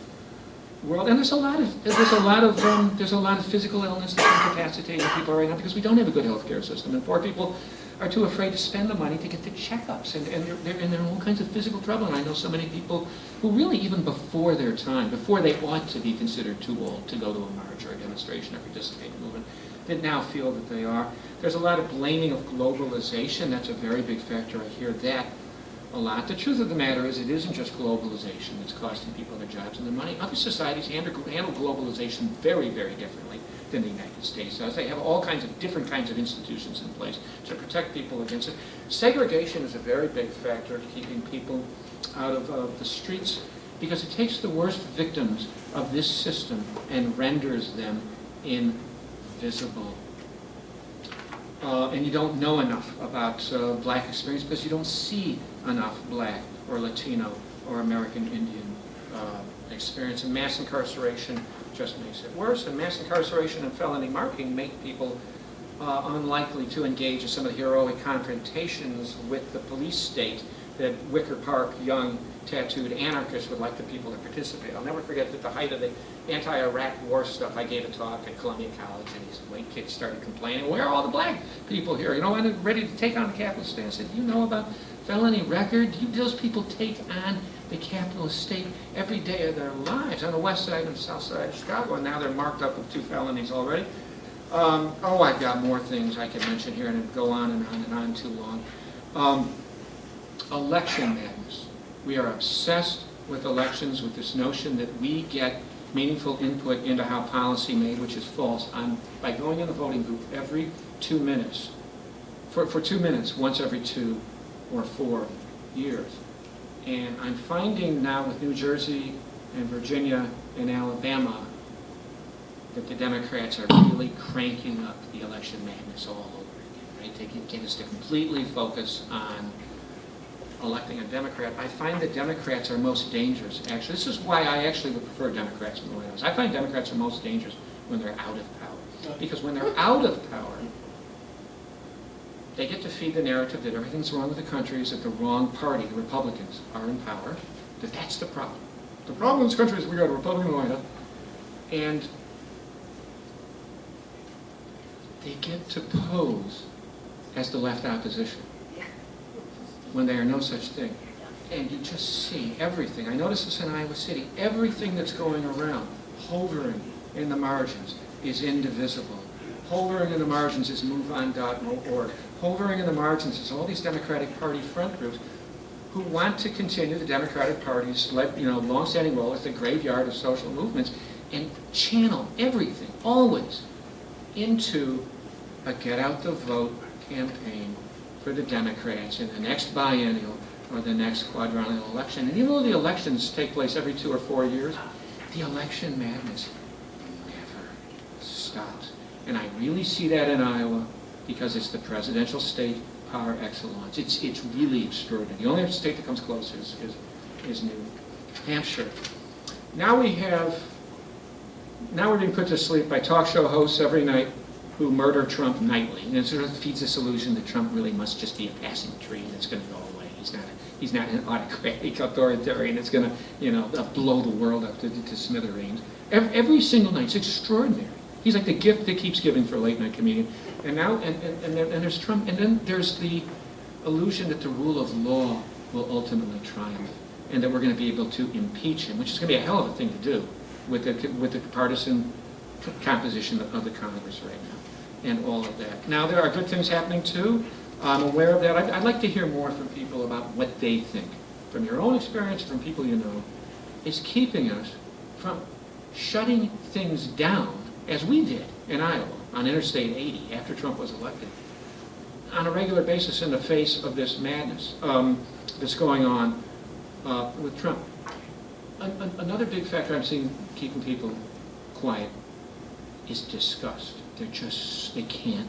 world. And there's a lot of physical illness that's incapacitating people right now because we don't have a good healthcare system, and poor people are too afraid to spend the money to get the checkups, and they're in all kinds of physical trouble. And I know so many people who really, even before their time, before they ought to be considered too old to go to a march or a demonstration or participate in a movement, that now feel that they are. There's a lot of blaming of globalization. That's a very big factor. I hear that a lot. The truth of the matter is it isn't just globalization that's costing people their jobs and their money. Other societies handle globalization very, very differently than the United States does. They have all kinds of different kinds of institutions in place to protect people against it. Segregation is a very big factor to keeping people out of the streets because it takes the worst victims of this system and renders them invisible. And you don't know enough about black experience because you don't see enough black or Latino or American Indian experience. And mass incarceration just makes it worse. And mass incarceration and felony marking make people unlikely to engage in some of the heroic confrontations with the police state that Wicker Park young tattooed anarchists would like the people to participate. I'll never forget that the height of the anti-Iraq war stuff, I gave a talk at Columbia College, and these white kids started complaining, where are all the black people here? I'm ready to take on the capitalist state. I said, you know about felony record? Those people take on the capitalist state every day of their lives on the west side and south side of Chicago, and now they're marked up with 2 felonies already. I've got more things I could mention here, and it'd go on and on and on too long. Election madness. We are obsessed with elections, with this notion that we get meaningful input into how policy made, which is false, by going in the voting booth every 2 minutes, for 2 minutes, once every 2 or 4 years. And I'm finding now with New Jersey and Virginia and Alabama that the Democrats are really cranking up the election madness all over again, right? They can get us to completely focus on electing a Democrat. I find that Democrats are most dangerous, actually. This is why I actually would prefer Democrats in the White House. I find Democrats are most dangerous when they're out of power. Because when they're out of power, they get to feed the narrative that everything's wrong with the country, is that the wrong party, the Republicans, are in power, that that's the problem. The problem in this country is we got a Republican White House, and they get to pose as the left opposition when they are no such thing. And you just see everything. I noticed this in Iowa City. Everything that's going around, hovering in the margins, is indivisible. Hovering in the margins is MoveOn.org. Hovering in the margins is all these Democratic Party front groups who want to continue the Democratic Party's long-standing role as the graveyard of social movements and channel everything, always, into a get-out-the-vote campaign for the Democrats in the next biennial or the next quadrennial election. And even though the elections take place every 2 or 4 years, the election madness never stops. And I really see that in Iowa because it's the presidential state par excellence. It's really extraordinary. The only state that comes close is New Hampshire. now we're being put to sleep by talk show hosts every night who murder Trump nightly. And it sort of feeds this illusion that Trump really must just be a passing tree and it's going to go away. He's not an autocratic authoritarian that's going to, blow the world up to smithereens. Every single night, it's extraordinary. He's like the gift that keeps giving for a late night comedian. And now, and there's Trump, and then there's the illusion that the rule of law will ultimately triumph, and that we're going to be able to impeach him, which is going to be a hell of a thing to do with the partisan composition of the Congress right now, and all of that. Now, there are good things happening too. I'm aware of that. I'd like to hear more from people about what they think, from your own experience, from people you know, is keeping us from shutting things down, as we did in Iowa on Interstate 80 after Trump was elected, on a regular basis in the face of this madness that's going on with Trump. Another big factor I'm seeing keeping people quiet is disgust. They can't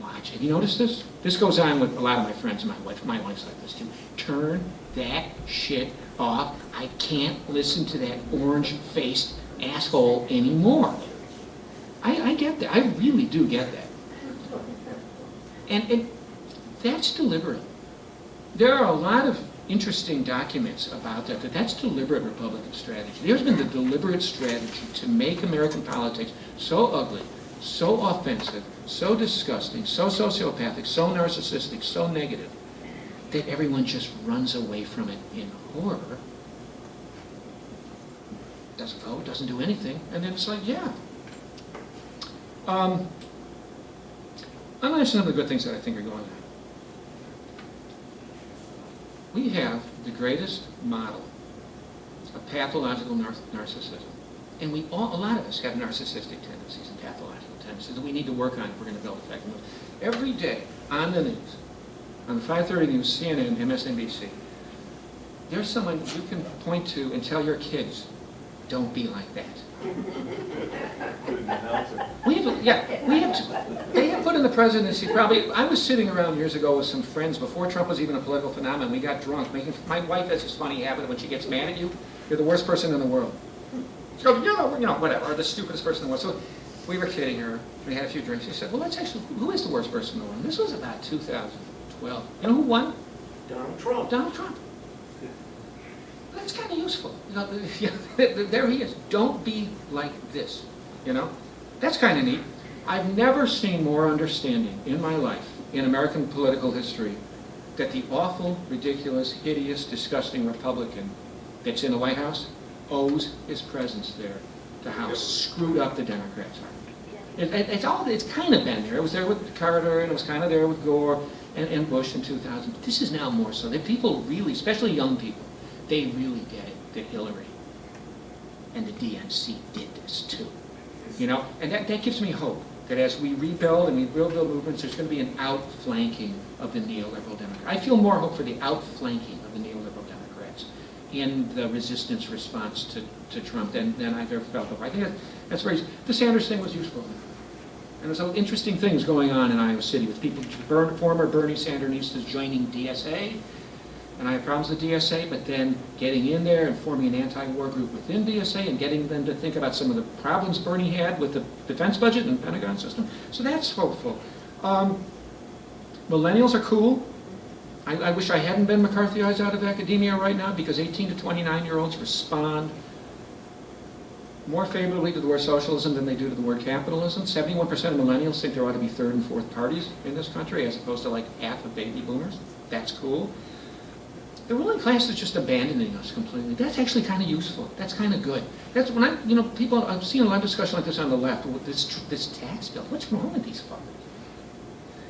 watch. Have you noticed this? This goes on with a lot of my friends and my wife. My wife's like this too. Turn that shit off. I can't listen to that orange-faced asshole anymore. I get that. I really do get that. And that's deliberate. There are a lot of interesting documents about that. That's deliberate Republican strategy. There's been the deliberate strategy to make American politics so ugly, so offensive, so disgusting, so sociopathic, so narcissistic, so negative, that everyone just runs away from it in horror. Doesn't vote, doesn't do anything, and then it's like, yeah. I'm going to some of the good things that I think are going on. We have the greatest model of pathological narcissism. And a lot of us have narcissistic tendencies and pathological tendencies that we need to work on if we're going to build effective movement. Every day on the news, on the 5:30 News, CNN, MSNBC, there's someone you can point to and tell your kids, don't be like that. They have put in the presidency probably. I was sitting around years ago with some friends before Trump was even a political phenomenon. We got drunk. My wife has this funny habit when she gets mad at you, you're the worst person in the world. She goes, whatever, or the stupidest person in the world. So we were kidding her. We had a few drinks. She said, well, who is the worst person in the world? This was about 2012. You know who won? Donald Trump. Donald Trump. That's kind of useful. There he is. Don't be like this. That's kind of neat. I've never seen more understanding in my life, in American political history, that the awful, ridiculous, hideous, disgusting Republican that's in the White House owes his presence there to how screwed up the Democrats are. It's kind of been there. It was there with Carter, and it was kind of there with Gore and Bush in 2000. But this is now more so. That people really, especially young people, they really get it that Hillary and the DNC did this too. And that gives me hope that as we rebuild and we rebuild movements, there's going to be an outflanking of the neoliberal Democrats. I feel more hope for the outflanking of the neoliberal Democrats in the resistance response to Trump than I've ever felt before. I think that's very. The Sanders thing was useful. And there's some interesting things going on in Iowa City with people, former Bernie Sandernistas joining DSA. And I have problems with DSA, but then getting in there and forming an anti-war group within DSA and getting them to think about some of the problems Bernie had with the defense budget and Pentagon system. So that's hopeful. Millennials are cool. I wish I hadn't been McCarthyized out of academia right now, because 18 to 29-year-olds respond more favorably to the word socialism than they do to the word capitalism. 71% of millennials think there ought to be third and fourth parties in this country, as opposed to like half of baby boomers. That's cool. The ruling class is just abandoning us completely. That's actually kind of useful. That's kind of good. That's when I've seen a lot of discussion like this on the left with this tax bill. What's wrong with these fuckers?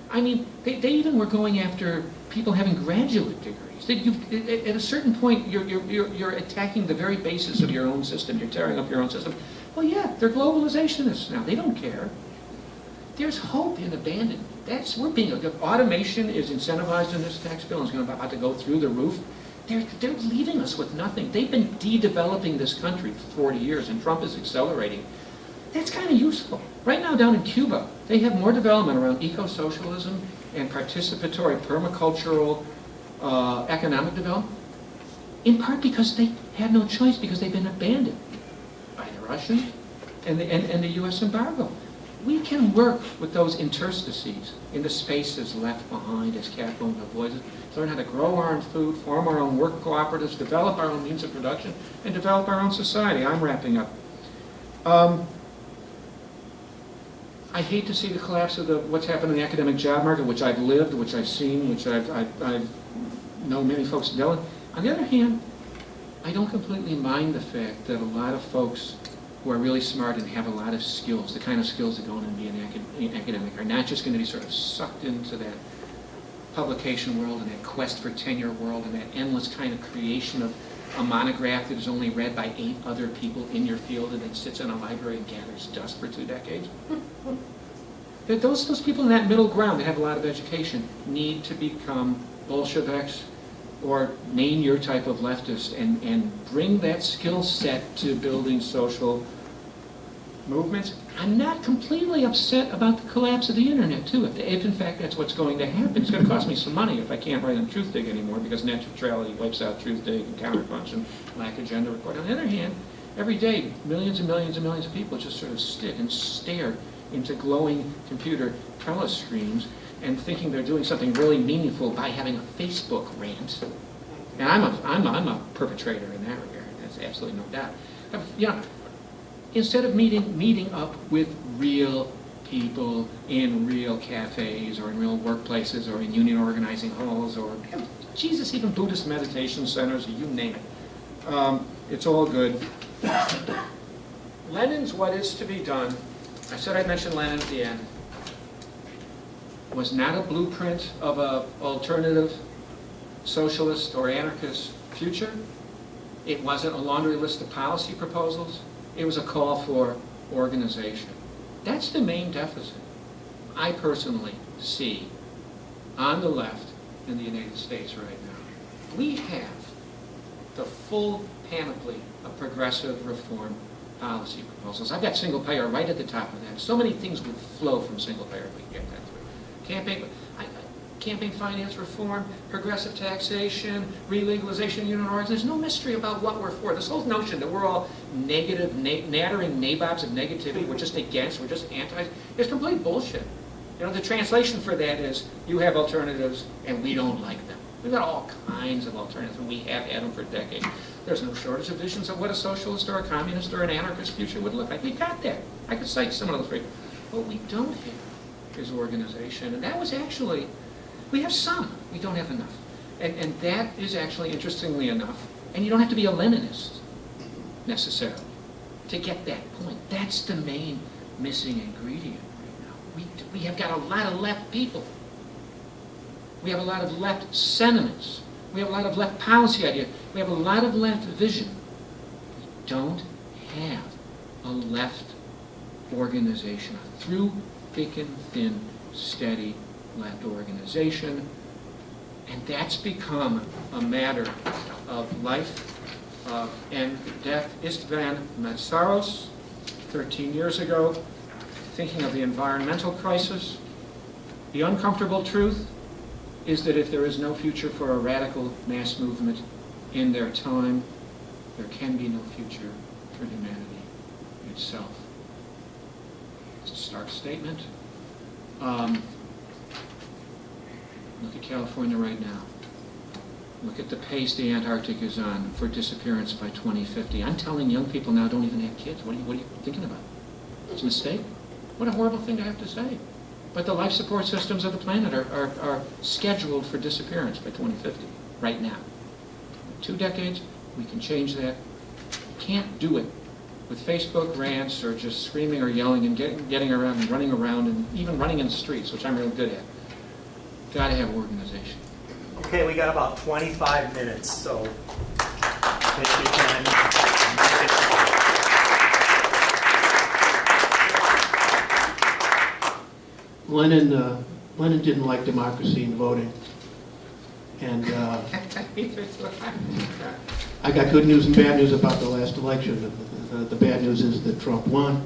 I mean, they even were going after people having graduate degrees. At a certain point, you're attacking the very basis of your own system. You're tearing up your own system. Well, yeah, they're globalizationists now. They don't care. There's hope in abandonment. Automation is incentivized in this tax bill and is about to go through the roof. They're leaving us with nothing. They've been de-developing this country for 40 years, and Trump is accelerating. That's kind of useful. Right now down in Cuba, they have more development around eco-socialism and participatory permacultural economic development, in part because they had no choice, because they've been abandoned. Russians and the U.S. embargo. We can work with those interstices in the spaces left behind as capitalism avoids it, learn how to grow our own food, form our own work cooperatives, develop our own means of production, and develop our own society. I'm wrapping up. I hate to see the collapse of what's happened in the academic job market, which I've lived, which I've seen, which I've known many folks dealing. On the other hand, I don't completely mind the fact that a lot of folks who are really smart and have a lot of skills, the kind of skills that go into being an academic, are not just going to be sort of sucked into that publication world and that quest for tenure world and that endless kind of creation of a monograph that is only read by 8 other people in your field and then sits in a library and gathers dust for 2 decades. That those people in that middle ground that have a lot of education need to become Bolsheviks or name your type of leftist and bring that skill set to building social movements. I'm not completely upset about the collapse of the internet, too. If in fact that's what's going to happen, it's going to cost me some money if I can't write on TruthDig anymore because net neutrality wipes out TruthDig and counterpunch and lack of gender report. On the other hand, every day, millions and millions and millions of people just sort of sit and stare into glowing computer trellis screens and thinking they're doing something really meaningful by having a Facebook rant. And I'm a perpetrator in that regard. That's absolutely no doubt. You know, instead of meeting up with real people in real cafes or in real workplaces or in union organizing halls or, Jesus, even Buddhist meditation centers, or you name it. It's all good. Lenin's What Is to Be Done, I said I'd mention Lenin at the end, was not a blueprint of an alternative socialist or anarchist future. It wasn't a laundry list of policy proposals. It was a call for organization. That's the main deficit I personally see on the left in the United States right now. We have the full panoply of progressive reform policy proposals. I've got single payer right at the top of that. So many things would flow from single payer if we get that through. Campaign finance reform, progressive taxation, relegalization of union origins. There's no mystery about what we're for. This whole notion that we're all negative, nattering nabobs of negativity, we're just against, we're just anti, is complete bullshit. You know, the translation for that is you have alternatives and we don't like them. We've got all kinds of alternatives and we have had them for decades. There's no shortage of visions of what a socialist or a communist or an anarchist future would look like. We've got that. I could cite some of those for you. What we don't have is organization, and that was actually, we have some, we don't have enough. And that is actually, interestingly enough, and you don't have to be a Leninist, necessarily, to get that point. That's the main missing ingredient right now. We have got a lot of left people. We have a lot of left sentiments. We have a lot of left policy ideas. We have a lot of left vision. We don't have a left organization, a through thick and thin, steady left organization. And that's become a matter of life and death. Istvan Metsaros, 13 years ago, thinking of the environmental crisis. The uncomfortable truth is that if there is no future for a radical mass movement in their time, there can be no future for humanity itself. It's a stark statement. Look at California right now. Look at the pace the Antarctic is on for disappearance by 2050. I'm telling young people now don't even have kids. What are you thinking about? It's a mistake. What a horrible thing to have to say. But the life support systems of the planet are scheduled for disappearance by 2050, right now. In 2 decades, we can change that. We can't do it with Facebook rants or just screaming or yelling and getting around and running around and even running in the streets, which I'm really good at. Got to have organization. Okay, we got about 25 minutes, so take your time. Lenin didn't like democracy and voting. And I got good news and bad news about the last election. The bad news is that Trump won.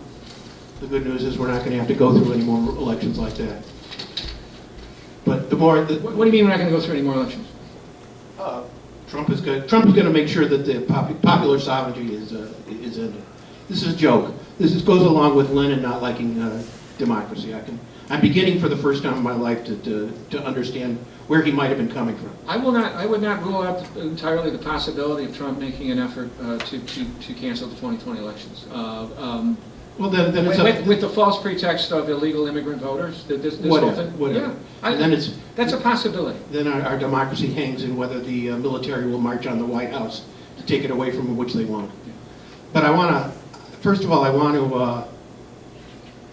The good news is we're not going to have to go through any more elections like that. But the more... What do you mean we're not going to go through any more elections? Trump is going to make sure that the popular sovereignty is ended. this is a joke. This goes along with Lenin not liking democracy. I'm beginning for the first time in my life to understand where he might have been coming from. I would not rule out entirely the possibility of Trump making an effort to cancel the 2020 elections. Well, then it's With the false pretext of illegal immigrant voters, this whole thing. whatever. Yeah, And then that's a possibility. Then our democracy hangs in whether the military will march on the White House to take it away from them, which they want. But I want to, first of all, I want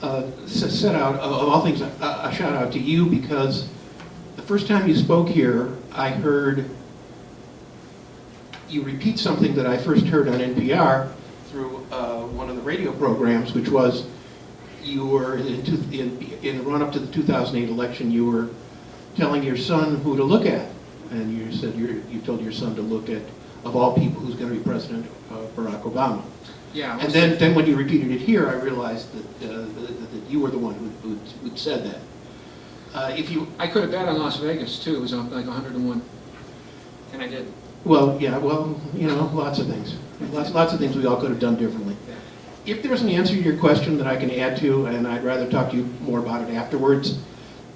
to set out, of all things, a shout out to you, because the first time you spoke here, I heard you repeat something that I first heard on NPR through one of the radio programs, which was you were in the run-up to the 2008 election, you were telling your son who to look at, and you said you told your son to look at, of all people, who's going to be President, Barack Obama. Yeah. And then when you repeated it here, I realized that you were the one who'd said that. I could have bet on Las Vegas too. It was like 101, and I did. Well, yeah, well, you know, lots of things. Lots of things we all could have done differently. If there's an answer to your question that I can add to, and I'd rather talk to you more about it afterwards,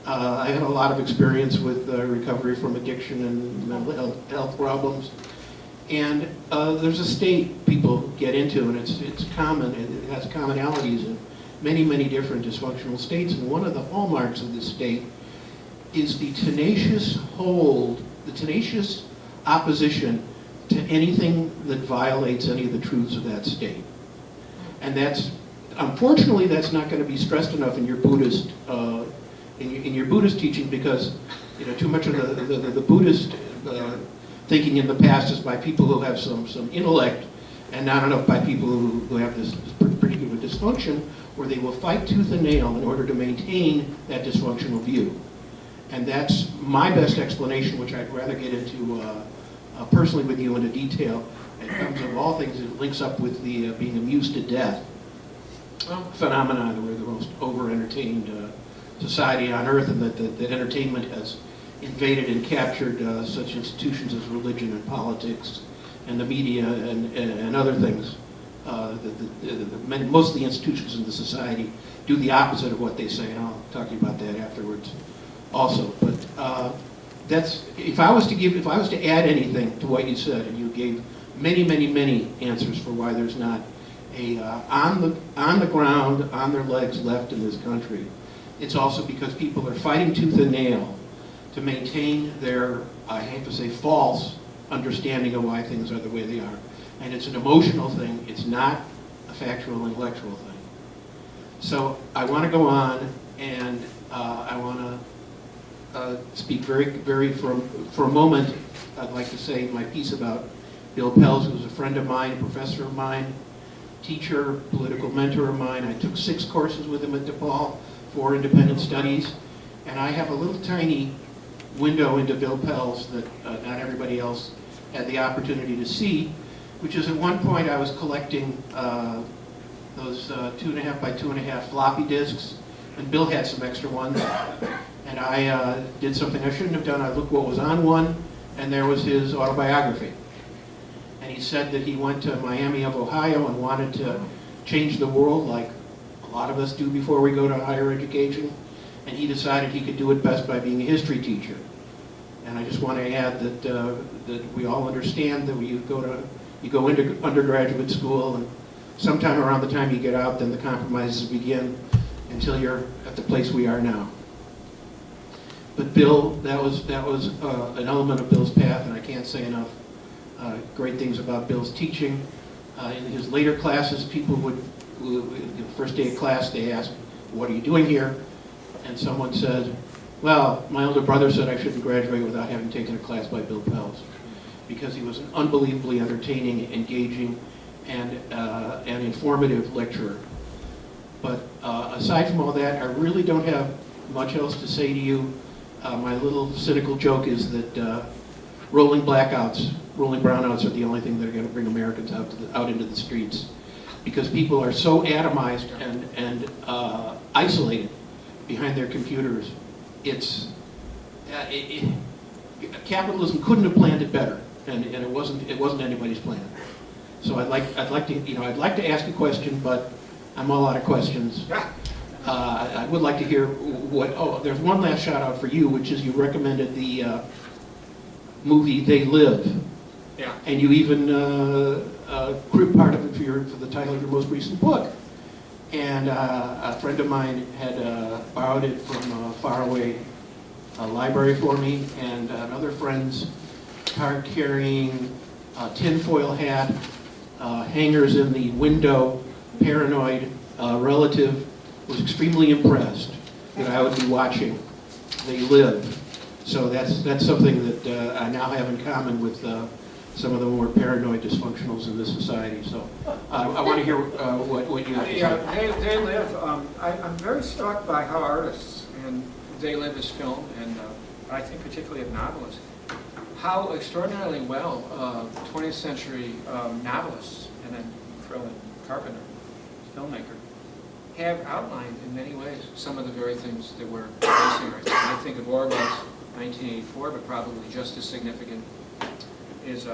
I had a lot of experience with recovery from addiction and mental health problems. And there's a state people get into, and it's common, it has commonalities in many, many different dysfunctional states. And one of the hallmarks of this state is the tenacious opposition to anything that violates any of the truths of that state. And unfortunately, that's not going to be stressed enough in your Buddhist in your Buddhist teaching, because too much of the Buddhist thinking in the past is by people who have some intellect, and not enough by people who have this pretty good with dysfunction, where they will fight tooth and nail in order to maintain that dysfunctional view. And that's my best explanation, which I'd rather get into personally with you into detail. In terms of all things, it links up with the being amused to death phenomenon. We're the most over-entertained society on earth, and that entertainment has invaded and captured such institutions as religion and politics and the media and other things. Most of the institutions in the society do the opposite of what they say, and I'll talk to you about that afterwards also. But if I was to add anything to what you said, and you gave many, many, many answers for why there's not a on the ground, on their legs left in this country, it's also because people are fighting tooth and nail to maintain their, I hate to say, false understanding of why things are the way they are. And it's an emotional thing. It's not a factual, intellectual thing. So I want to go on, and I want to speak very for a moment. I'd like to say my piece about Bill Pelts, who was a friend of mine, a professor of mine, teacher, political mentor of mine. I took 6 courses with him at DePaul, 4 independent studies, and I have a little tiny window into Bill Pelts that not everybody else had the opportunity to see, which is at one point I was collecting those 2.5 by 2.5 floppy disks, and Bill had some extra ones, and I did something I shouldn't have done. I looked what was on one, and there was his autobiography. And he said that he went to Miami of Ohio and wanted to change the world like a lot of us do before we go to higher education, and he decided he could do it best by being a history teacher. And I just want to add that we all understand that you go into undergraduate school, and sometime around the time you get out, then the compromises begin until you're at the place we are now. But Bill, that was an element of Bill's path, and I can't say enough great things about Bill's teaching. In his later classes, people would, the first day of class, they asked, "What are you doing here?" And someone said, "Well, my older brother said I shouldn't graduate without having taken a class by Bill Pelts," because he was an unbelievably entertaining, engaging, and informative lecturer. But aside from all that, I really don't have much else to say to you. My little cynical joke is that rolling brownouts are the only thing that are going to bring Americans out into the streets, because people are so atomized and isolated behind their computers. Capitalism couldn't have planned it better, and it wasn't anybody's plan. So I'd like to ask a question, but I'm all out of questions. I would like to hear there's one last shout out for you, which is you recommended the movie They Live. Yeah. And you even cribbed part of it for the title of your most recent book. And a friend of mine had borrowed it from a faraway library for me, and another friend's card-carrying tinfoil hat, hangers in the window, paranoid relative was extremely impressed that I would be watching They Live. So that's something that I now have in common with some of the more paranoid dysfunctionals in this society. So I want to hear what you have to say. They Live, I'm very struck by how artists, and They Live is film, and I think particularly of novelists, how extraordinarily well 20th century novelists, and then throw in Carpenter, filmmaker, have outlined in many ways some of the very things that we're facing right now. I think of Orwell's 1984, but probably just as significant is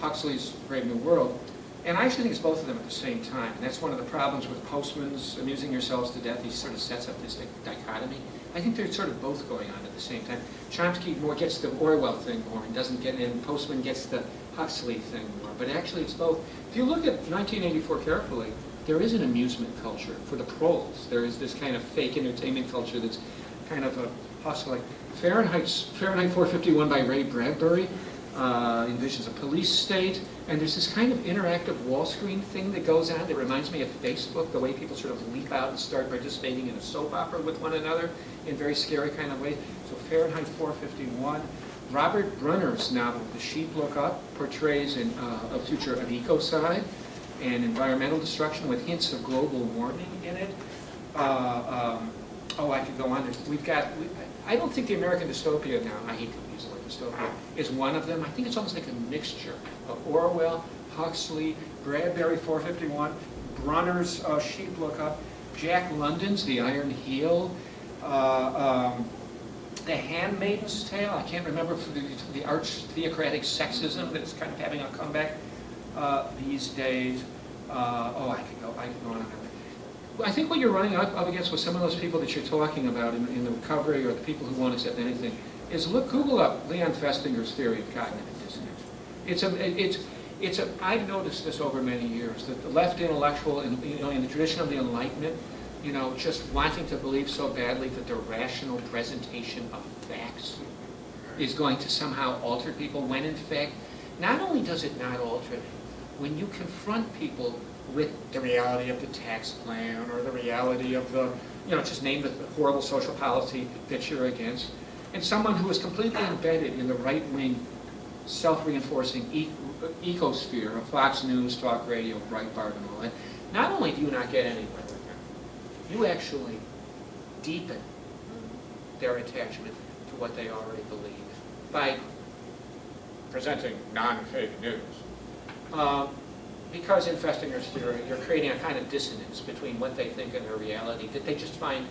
Huxley's Brave New World. And I actually think it's both of them at the same time. And that's one of the problems with Postman's Amusing Yourselves to Death. He sort of sets up this dichotomy. I think they're sort of both going on at the same time. Chomsky more gets the Orwell thing more and doesn't get in. Postman gets the Huxley thing more. But actually it's both. If you look at 1984 carefully, there is an amusement culture for the proles. There is this kind of fake entertainment culture that's kind of a hustling. Fahrenheit 451 by Ray Bradbury envisions a police state, and there's this kind of interactive wall screen thing that goes on that reminds me of Facebook, the way people sort of leap out and start participating in a soap opera with one another in very scary kind of ways. So Fahrenheit 451. Robert Brunner's novel, The Sheep Look Up, portrays a future of ecocide and environmental destruction with hints of global warming in it. I could go on. I don't think the American dystopia now, I hate to use the word dystopia, is one of them. I think it's almost like a mixture of Orwell, Huxley, Bradbury 451, Brunner's Sheep Look Up, Jack London's The Iron Heel, The Handmaid's Tale. I can't remember the arch-theocratic sexism that's kind of having a comeback these days. I could go on and on. I think what you're running up against with some of those people that you're talking about in the recovery, or the people who won't accept anything, is Google up Leon Festinger's theory of cognitive dissonance. I've noticed this over many years, that the left intellectual, in the tradition of the Enlightenment, just wanting to believe so badly that the rational presentation of facts is going to somehow alter people, when in fact, not only does it not alter them, when you confront people with the reality of the tax plan, or the reality of the, just name the horrible social policy that you're against, and someone who is completely embedded in the right-wing, self-reinforcing ecosphere of Fox News, Talk Radio, Breitbart, and all that, not only do you not get anywhere with them, you actually deepen their attachment to what they already believe by presenting non-fake news. Because in Festinger's theory, you're creating a kind of dissonance between what they think and their reality that they just find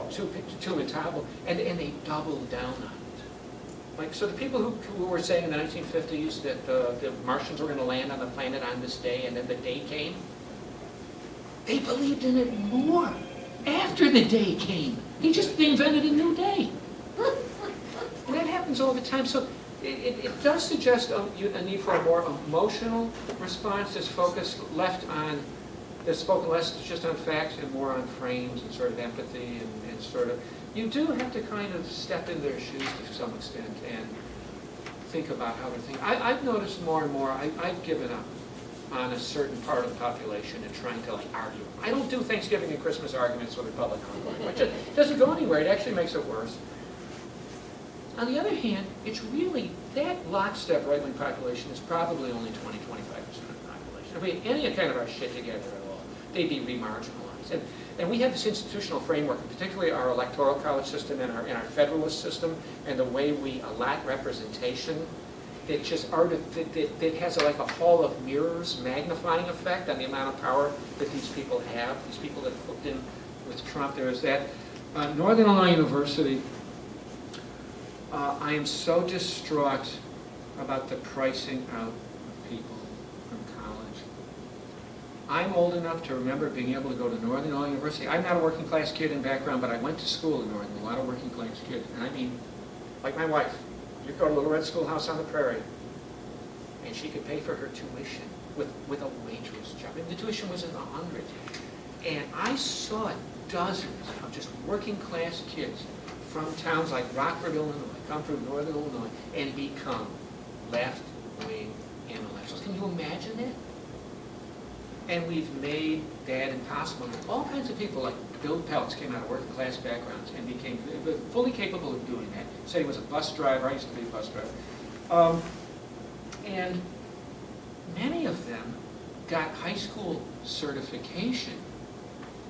too intolerable, and they double down on it. So the people who were saying in the 1950s that the Martians were going to land on the planet on this day, and then the day came, they believed in it more after the day came. They invented a new day. And that happens all the time. So it does suggest a need for a more emotional response that's focused that's spoken less just on facts and more on frames and sort of empathy and sort of, you do have to kind of step in their shoes to some extent and think about how they're thinking. I've noticed more and more, I've given up on a certain part of the population and trying to argue. I don't do Thanksgiving and Christmas arguments with Republicans, which it doesn't go anywhere. It actually makes it worse. On the other hand, it's really, that lockstep right-wing population is probably only 20-25% of the population. If we had any kind of our shit together at all, they'd be remarginalized. And we have this institutional framework, and particularly our electoral college system and our federalist system, and the way we allot representation, that that has like a hall of mirrors magnifying effect on the amount of power that these people have, these people that hooked in with Trump. There is that. Northern Illinois University, I am so distraught about the pricing out of people I'm old enough to remember being able to go to Northern Illinois University. I'm not a working class kid in background, but I went to school in Northern, a lot of working class kids. And I mean, like my wife, you go to Little Red Schoolhouse on the Prairie, and she could pay for her tuition with a waitress job. And the tuition was in the hundreds. And I saw dozens of just working class kids from towns like Rockford, Illinois, come from Northern Illinois, and become left-wing intellectuals. Can you imagine that? And we've made that impossible. All kinds of people like Bill Pelts came out of working class backgrounds and became fully capable of doing that. Said he was a bus driver. I used to be a bus driver. And many of them got high school certification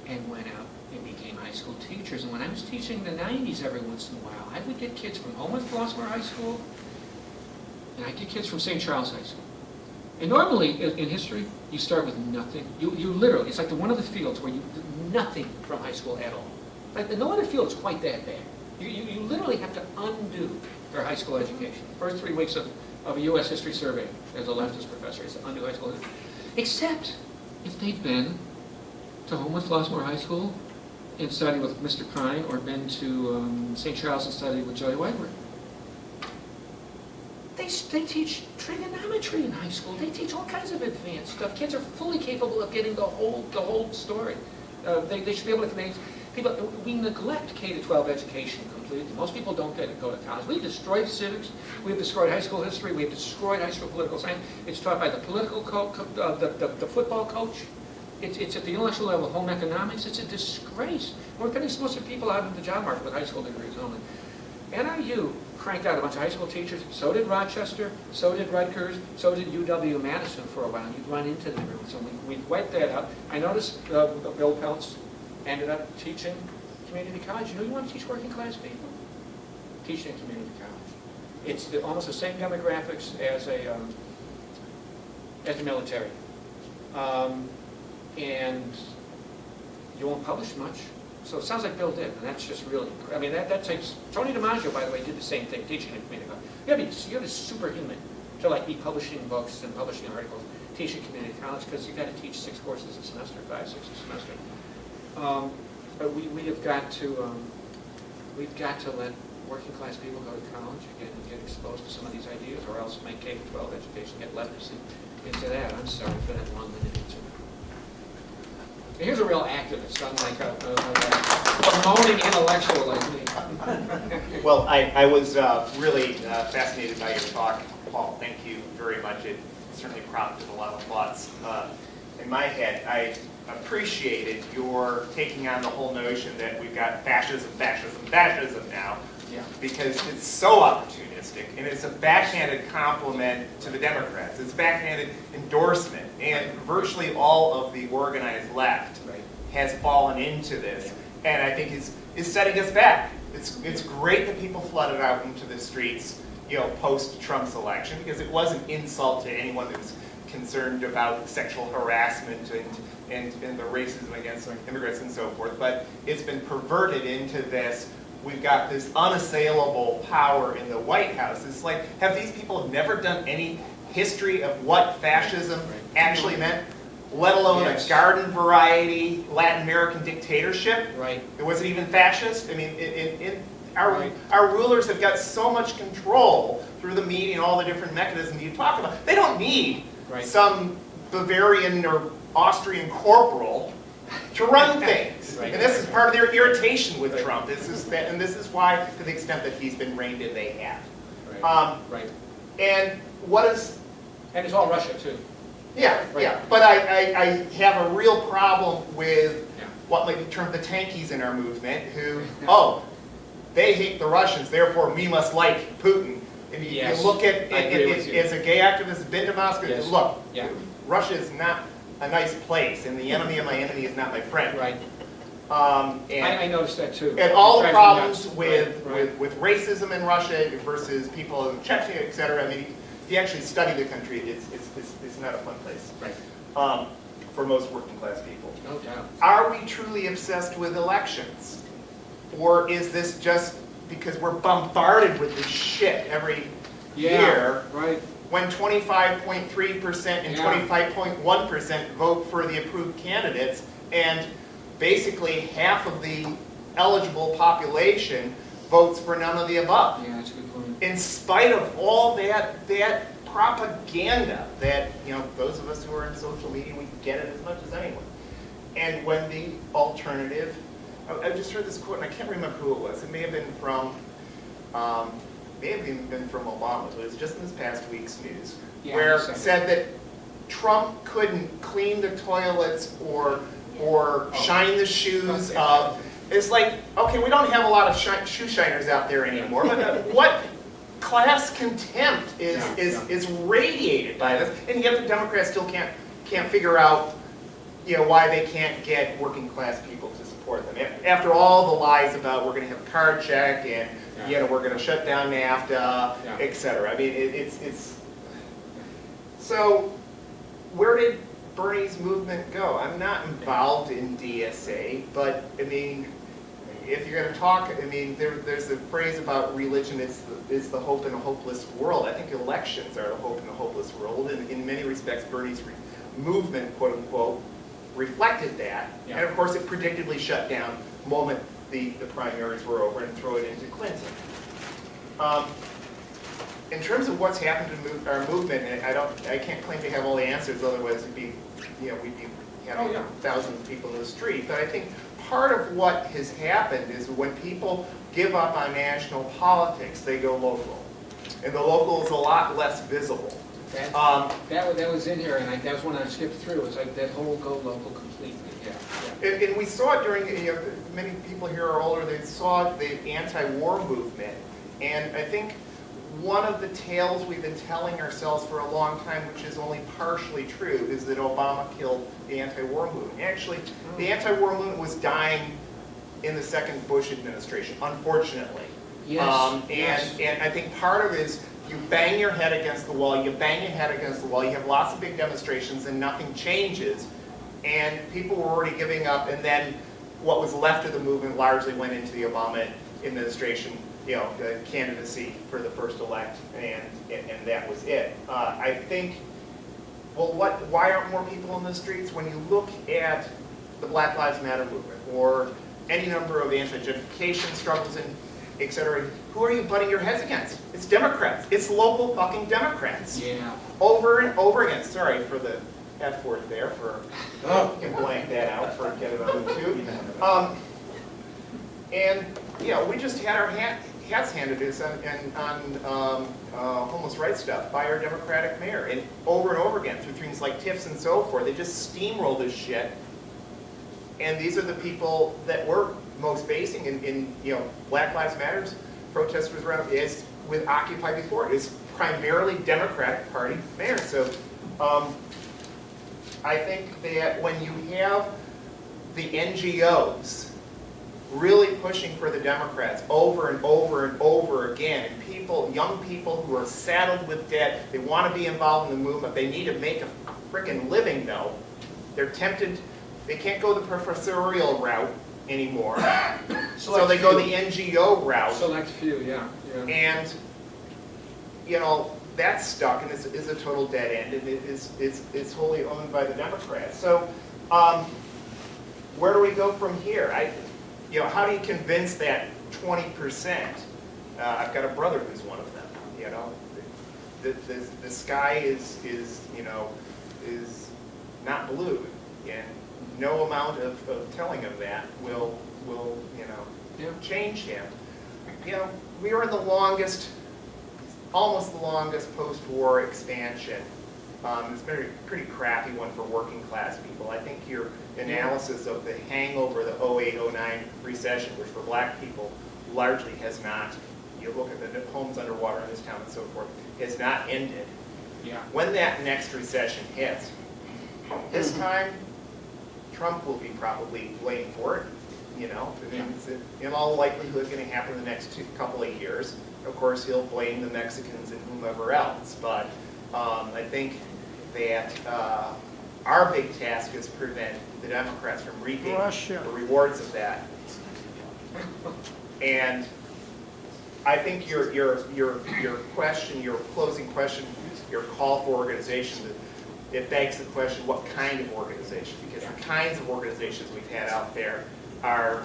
and went out and became high school teachers. And when I was teaching in the 90s every once in a while, I would get kids from Homewood Flossmoor High School, and I'd get kids from St. Charles High School. And normally, in history, you start with nothing. You literally, it's like one of the fields where you nothing from high school at all. Like, no other field is quite that bad. You literally have to undo their high school education. First 3 weeks of a U.S. history survey as a leftist professor is to undo high school history. Except if they've been to Homewood Flossmoor High School and studied with Mr. Prine, or been to St. Charles and studied with Joey Wegler. They teach trigonometry in high school. They teach all kinds of advanced stuff. Kids are fully capable of getting the whole story. They should be able to we neglect K-12 education completely. Most people don't go to college. We've destroyed civics. We've destroyed high school history. We've destroyed high school political science. It's taught by the political the football coach. It's at the intellectual level of home economics. It's a disgrace. We're putting most of the people out of the job market with high school degrees only. NIU cranked out a bunch of high school teachers. So did Rochester. So did Rutgers. So did UW-Madison for a while. You'd run into them every once in a while. We wiped that out. I noticed Bill Pelts ended up teaching community college. You know, you want to teach working class people? Teaching community college. It's almost the same demographics as a military. And you won't publish much. So it sounds like Bill did, and that's just really, I mean, that takes, Tony DiMaggio, by the way, did the same thing, teaching in community college. You gotta be superhuman to like be publishing books and publishing articles, teaching community college, because you gotta teach 6 courses a semester, 5, 6 a semester. But we've got to let working class people go to college again and get exposed to some of these ideas, or else make K-12 education get leftists into that. I'm sorry for that long-winded answer. Here's a real activist, unlike a moaning intellectual like me. Well, I was really fascinated by your talk, Paul. Thank you very much. It certainly prompted a lot of thoughts in my head. I appreciated your taking on the whole notion that we've got fascism now, Yeah. because it's so opportunistic, and it's a backhanded compliment to the Democrats. It's a backhanded endorsement, and virtually all of the organized left has fallen into this, and I think is setting us back. It's great that people flooded out into the streets, post Trump's election, because it was an insult to anyone that was concerned about sexual harassment and the racism against immigrants and so forth. But it's been perverted into this. We've got this unassailable power in the White House. It's like, have these people never done any history of what fascism actually meant, let alone a garden variety Latin American dictatorship? Right. It wasn't even fascist. I mean, our rulers have got so much control through the media and all the different mechanisms you talk about. They don't need some Bavarian or Austrian corporal to run things. And this is part of their irritation with Trump. This is why, to the extent that he's been reined in, they have. And what is... And it's all Russia, too. Yeah. But I have a real problem with what might be termed the tankies in our movement, who, they hate the Russians, therefore we must like Putin. And you look at it as a gay activist, have been to Moscow, look, Russia is not a nice place, and the enemy of my enemy is not my friend. Right. And I noticed that too. And all the problems with racism in Russia versus people in Chechnya, et cetera. I mean, if you actually study the country, it's not a fun place. Right. For most working class people. No doubt. Are we truly obsessed with elections? Or is this just because we're bombarded with this shit every year? Right. when 25.3% and Yeah. 25.1% vote for the approved candidates, and basically half of the eligible population votes for none of the above. Yeah, that's a good point. In spite of all that propaganda that, those of us who are in social media, we get it as much as anyone. And when the alternative, I just heard this quote, and I can't remember who it was. It may have been from, Obama. It was just in this past week's news, Yeah, where he said it said that Trump couldn't clean the toilets or shine the shoes. It's like, okay, we don't have a lot of shoe shiners out there anymore, but what class contempt is radiated by this, and yet the Democrats still can't figure out, why they can't get working class people to support them. After all the lies about we're going to have a card check and we're going to shut down NAFTA, et cetera. I mean, it's so. Where did Bernie's movement go? I'm not involved in DSA, but I mean, if you're going to talk, I mean, there's a phrase about religion, it's the hope in a hopeless world. I think elections are the hope in a hopeless world, and in many respects, Bernie's movement, quote unquote, reflected that. Yeah. And of course, it predictably shut down the moment the primaries were over and throw it into Clinton. In terms of what's happened to our movement, and I can't claim to have all the answers, otherwise we'd be having thousands of people in the street. But I think part of what has happened is when people give up on national politics, they go local, and the local is a lot less visible. That was in here, and that was one I skipped through. It's like that whole go local completely. Yeah. And we saw it during, many people here are older, they saw the anti-war movement, and I think one of the tales we've been telling ourselves for a long time, which is only partially true, is that Obama killed the anti-war movement. Actually, the anti-war movement was dying in the second Bush administration, unfortunately. Yes. And I think part of it is you bang your head against the wall, you have lots of big demonstrations and nothing changes, and people were already giving up, and then what was left of the movement largely went into the Obama administration, the candidacy for the first elect, and that was it. I think, why aren't more people in the streets? When you look at the Black Lives Matter movement, or any number of anti-gentrification struggles, and et cetera, who are you butting your heads against? It's Democrats. It's local fucking Democrats. Yeah. Over and over again. Sorry for the F word there, you can blank that out, get it on YouTube. And, we just had our hats handed to us on homeless rights stuff by our Democratic mayor. And over again, through things like TIFs and so forth, they just steamroll this shit. And these are the people that we're most facing in Black Lives Matters protesters around, is with Occupy before. It is primarily Democratic Party mayors. So I think that when you have the NGOs really pushing for the Democrats over and over again, and young people who are saddled with debt, they want to be involved in the movement, they need to make a frickin' living though. They're tempted, they can't go the professorial route anymore, so they go the NGO route. Select few, yeah. And, that's stuck, and is a total dead end, and it's wholly owned by the Democrats. So, where do we go from here? How do you convince that 20%? I've got a brother who's one of them. The sky is not blue, and no amount of telling him that will change him. We are in the almost the longest post-war expansion. It's been a pretty crappy one for working class people. I think your analysis of the hangover, the 08-09 recession, which for black people largely has not, you look at the homes underwater in this town and so forth, has not ended. Yeah. When that next recession hits, this time, Trump will be probably blamed for it. It's in all likelihood going to happen in the next couple of years. Of course, he'll blame the Mexicans and whomever else. But I think that our big task is to prevent the Democrats from reaping the rewards of that. And I think your question, your closing question, your call for organization, it begs the question, what kind of organization? Because the kinds of organizations we've had out there are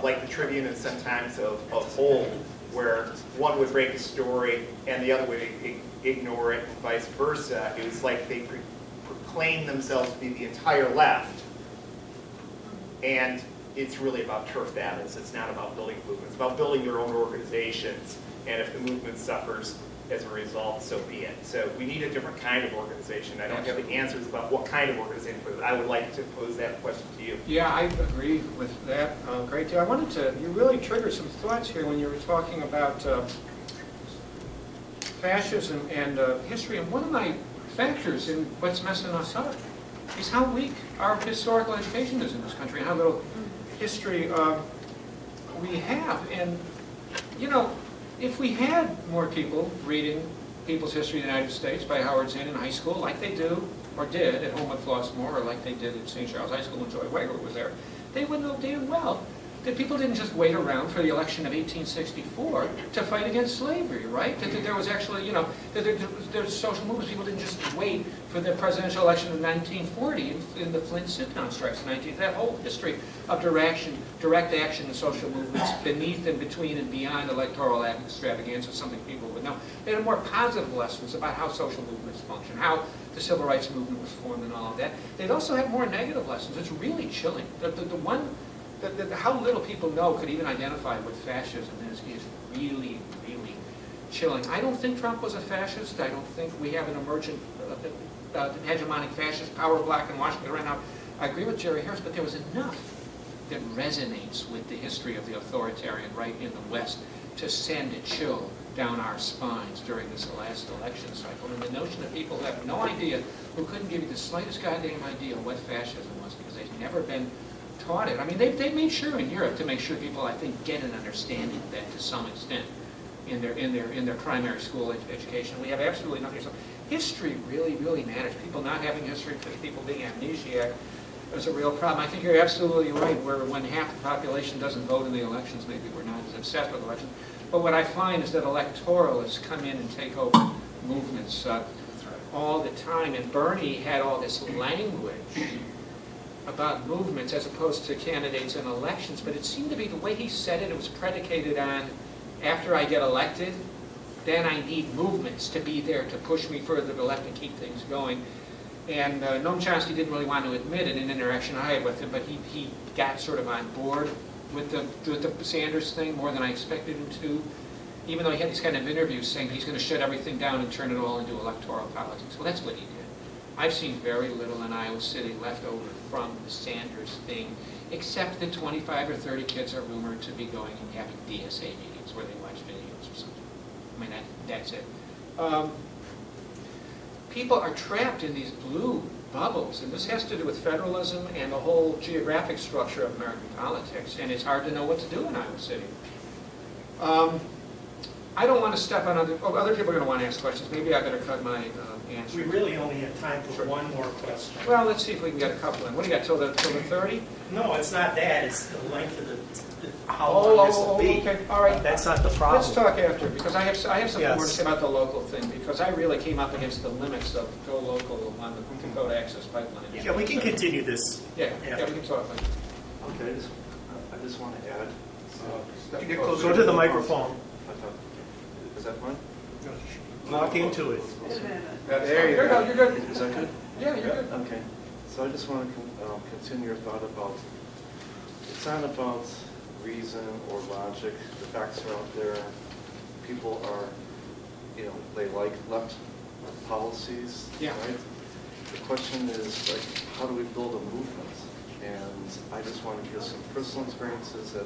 like the Tribune and sometimes of old, where one would break a story and the other would ignore it and vice versa. It was like they proclaim themselves to be the entire left. And it's really about turf battles. It's not about building movements. It's about building your own organizations. And if the movement suffers as a result, so be it. So we need a different kind of organization. I don't have the answers about what kind of organization, but I would like to pose that question to you. Yeah, I agree with that a great deal. I wanted to, you really triggered some thoughts here when you were talking about fascism and history. And one of my factors in what's messing us up is how weak our historical education is in this country and how little history we have. And, you know, if we had more people reading People's History of the United States by Howard Zinn in high school, like they do, or did at home at Flossmoor, or like they did at St. Charles High School when Joy Weger was there, they would know damn well that people didn't just wait around for the election of 1864 to fight against slavery, right? That there was actually, you know, that there's social movements. People didn't just wait for the presidential election of 1940 in the Flint sit-down strikes in 19th. That whole history of direct action and social movements beneath and between and beyond electoral extravaganza is something people would know. They had more positive lessons about how social movements function, how the civil rights movement was formed and all of that. They'd also have more negative lessons. It's really chilling. How little people know could even identify what fascism is really, really chilling. I don't think Trump was a fascist. I don't think we have an emergent hegemonic fascist power block in Washington right now. I agree with Jerry Harris, but there was enough that resonates with the history of the authoritarian right in the West to send a chill down our spines during this last election cycle. And the notion that people have no idea, who couldn't give you the slightest goddamn idea what fascism was because they've never been taught it. I mean, they made sure in Europe to make sure people, I think, get an understanding of that to some extent in their primary school education. We have absolutely nothing. So history really, really matters. People not having history, people being amnesiac is a real problem. I think you're absolutely right, where when half the population doesn't vote in the elections, maybe we're not as obsessed with elections. But what I find is that electoralists come in and take over movements all the time. And Bernie had all this language about movements as opposed to candidates and elections, but it seemed to be the way he said it, it was predicated on, after I get elected, then I need movements to be there to push me further to the left and keep things going. And Noam Chomsky didn't really want to admit in an interaction I had with him, but he got sort of on board with the Sanders thing more than I expected him to, even though he had these kind of interviews saying he's going to shut everything down and turn it all into electoral politics. Well, that's what he did. I've seen very little in Iowa City left over from the Sanders thing, except that 25 or 30 kids are rumored to be going and having DSA meetings where they watch videos or something. I mean, that's it. People are trapped in these blue bubbles, and this has to do with federalism and the whole geographic structure of American politics, and it's hard to know what to do in Iowa City. I don't want to step on other people are going to want to ask questions. Maybe I better cut my answer. We really only have time for one more question. Well, let's see if we can get a couple in. What do you got, till the 30? No, it's not that. It's the length of how long this will be. Okay, all right. That's not the problem. Let's talk after, because I have something Yes. more to say about the local thing, because I really came up against the limits of go local on the Dakota Access Pipeline. Yeah, we can continue this. Yeah, we can talk later. Okay, I just want to add. Go to the microphone. Is that fine? Talk into it. There you go. You're good. Is that good? Yeah, you're good. Okay. So I just want to continue your thought about, it's not about reason or logic. The facts are out there. People are, they like left policies, Yeah. right? The question is, like, how do we build a movement? And I just want to give some personal experiences that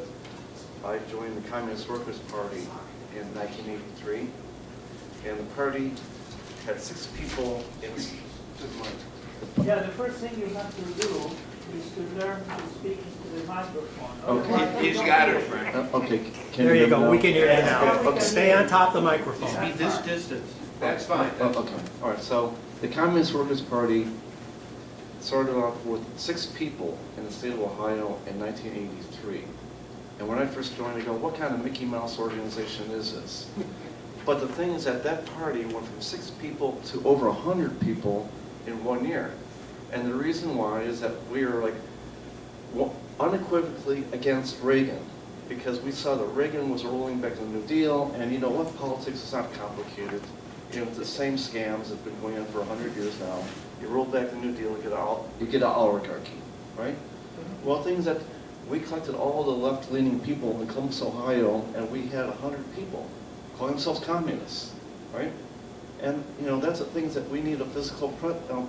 I joined the Communist Workers' Party in 1983, and the party had 6 people in its mind. Yeah, the first thing you have to do is to learn to speak into the microphone. Okay. Otherwise, He's don't got hear it, Frank. Okay. There you go. We can hear you Yeah, now. we can Stay hear on you. top of the microphone. Be This distance. That's fine. Okay. All right. So the Communist Workers' Party started off with 6 people in the state of Ohio in 1983. And when I first joined, I go, what kind of Mickey Mouse organization is this? But the thing is that party went from 6 people to over 100 people in 1 year. And the reason why is that we are like unequivocally against Reagan, because we saw that Reagan was rolling back the New Deal, and you know what, politics is not complicated. You know, it's the same scams that have been going on for 100 years now. You roll back the New Deal, you get an oligarchy, right? Well, things that we collected all the left-leaning people in Columbus, Ohio, and we had 100 people calling themselves communists, right? And you know, that's the things that we need a physical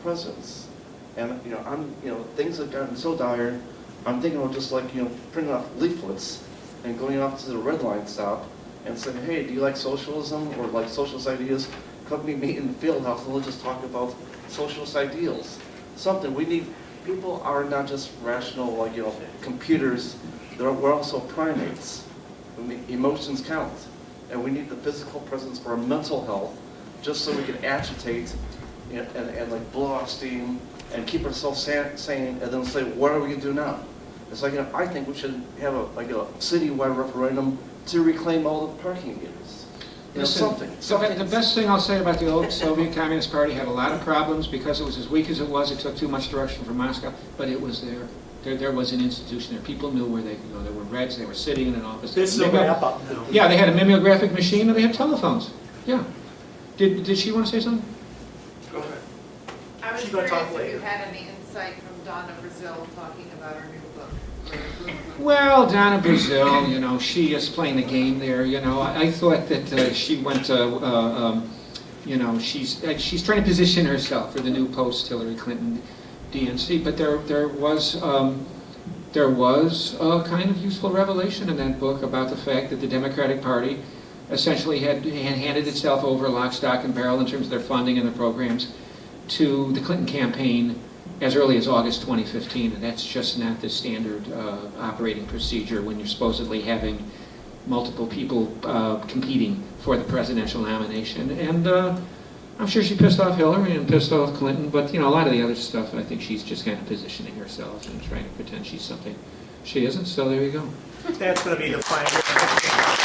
presence. And you know, things have gotten so dire. I'm thinking of just like printing off leaflets and going off to the red line stop and saying, hey, do you like socialism or like socialist ideas? Come meet in the field house and let's just talk about socialist ideals. Something we need. People are not just rational, like computers. We're also primates. Emotions count, and we need the physical presence for our mental health, just so we can agitate and like blow off steam and keep ourselves sane, and then say, what are we going to do now? It's like I think we should have a citywide referendum to reclaim all the parking meters. Listen, something. The best thing I'll say about the old Soviet Communist Party had a lot of problems because it was as weak as it was. It took too much direction from Moscow, but it was there. There was an institution there. People knew where they could go. There were Reds. They were sitting in an office. This is a wrap-up now. Yeah, they had a mimeographic machine and they had telephones. Yeah. Did she want to say something? Go ahead. I was She's gonna curious talk if later. you had any insight from Donna Brazil talking about her new book. Well, Donna Brazil, she is playing the game there. I thought that she went to, she's trying to position herself for the new post-Hillary Clinton DNC. But there was a kind of useful revelation in that book about the fact that the Democratic Party essentially had handed itself over lock, stock, and barrel in terms of their funding and their programs to the Clinton campaign as early as August 2015, and that's just not the standard operating procedure when you're supposedly having multiple people competing for the presidential nomination. And I'm sure she pissed off Hillary and pissed off Clinton, but a lot of the other stuff, I think she's just kind of positioning herself and trying to pretend she's something she isn't, so there you go. That's going to be the final.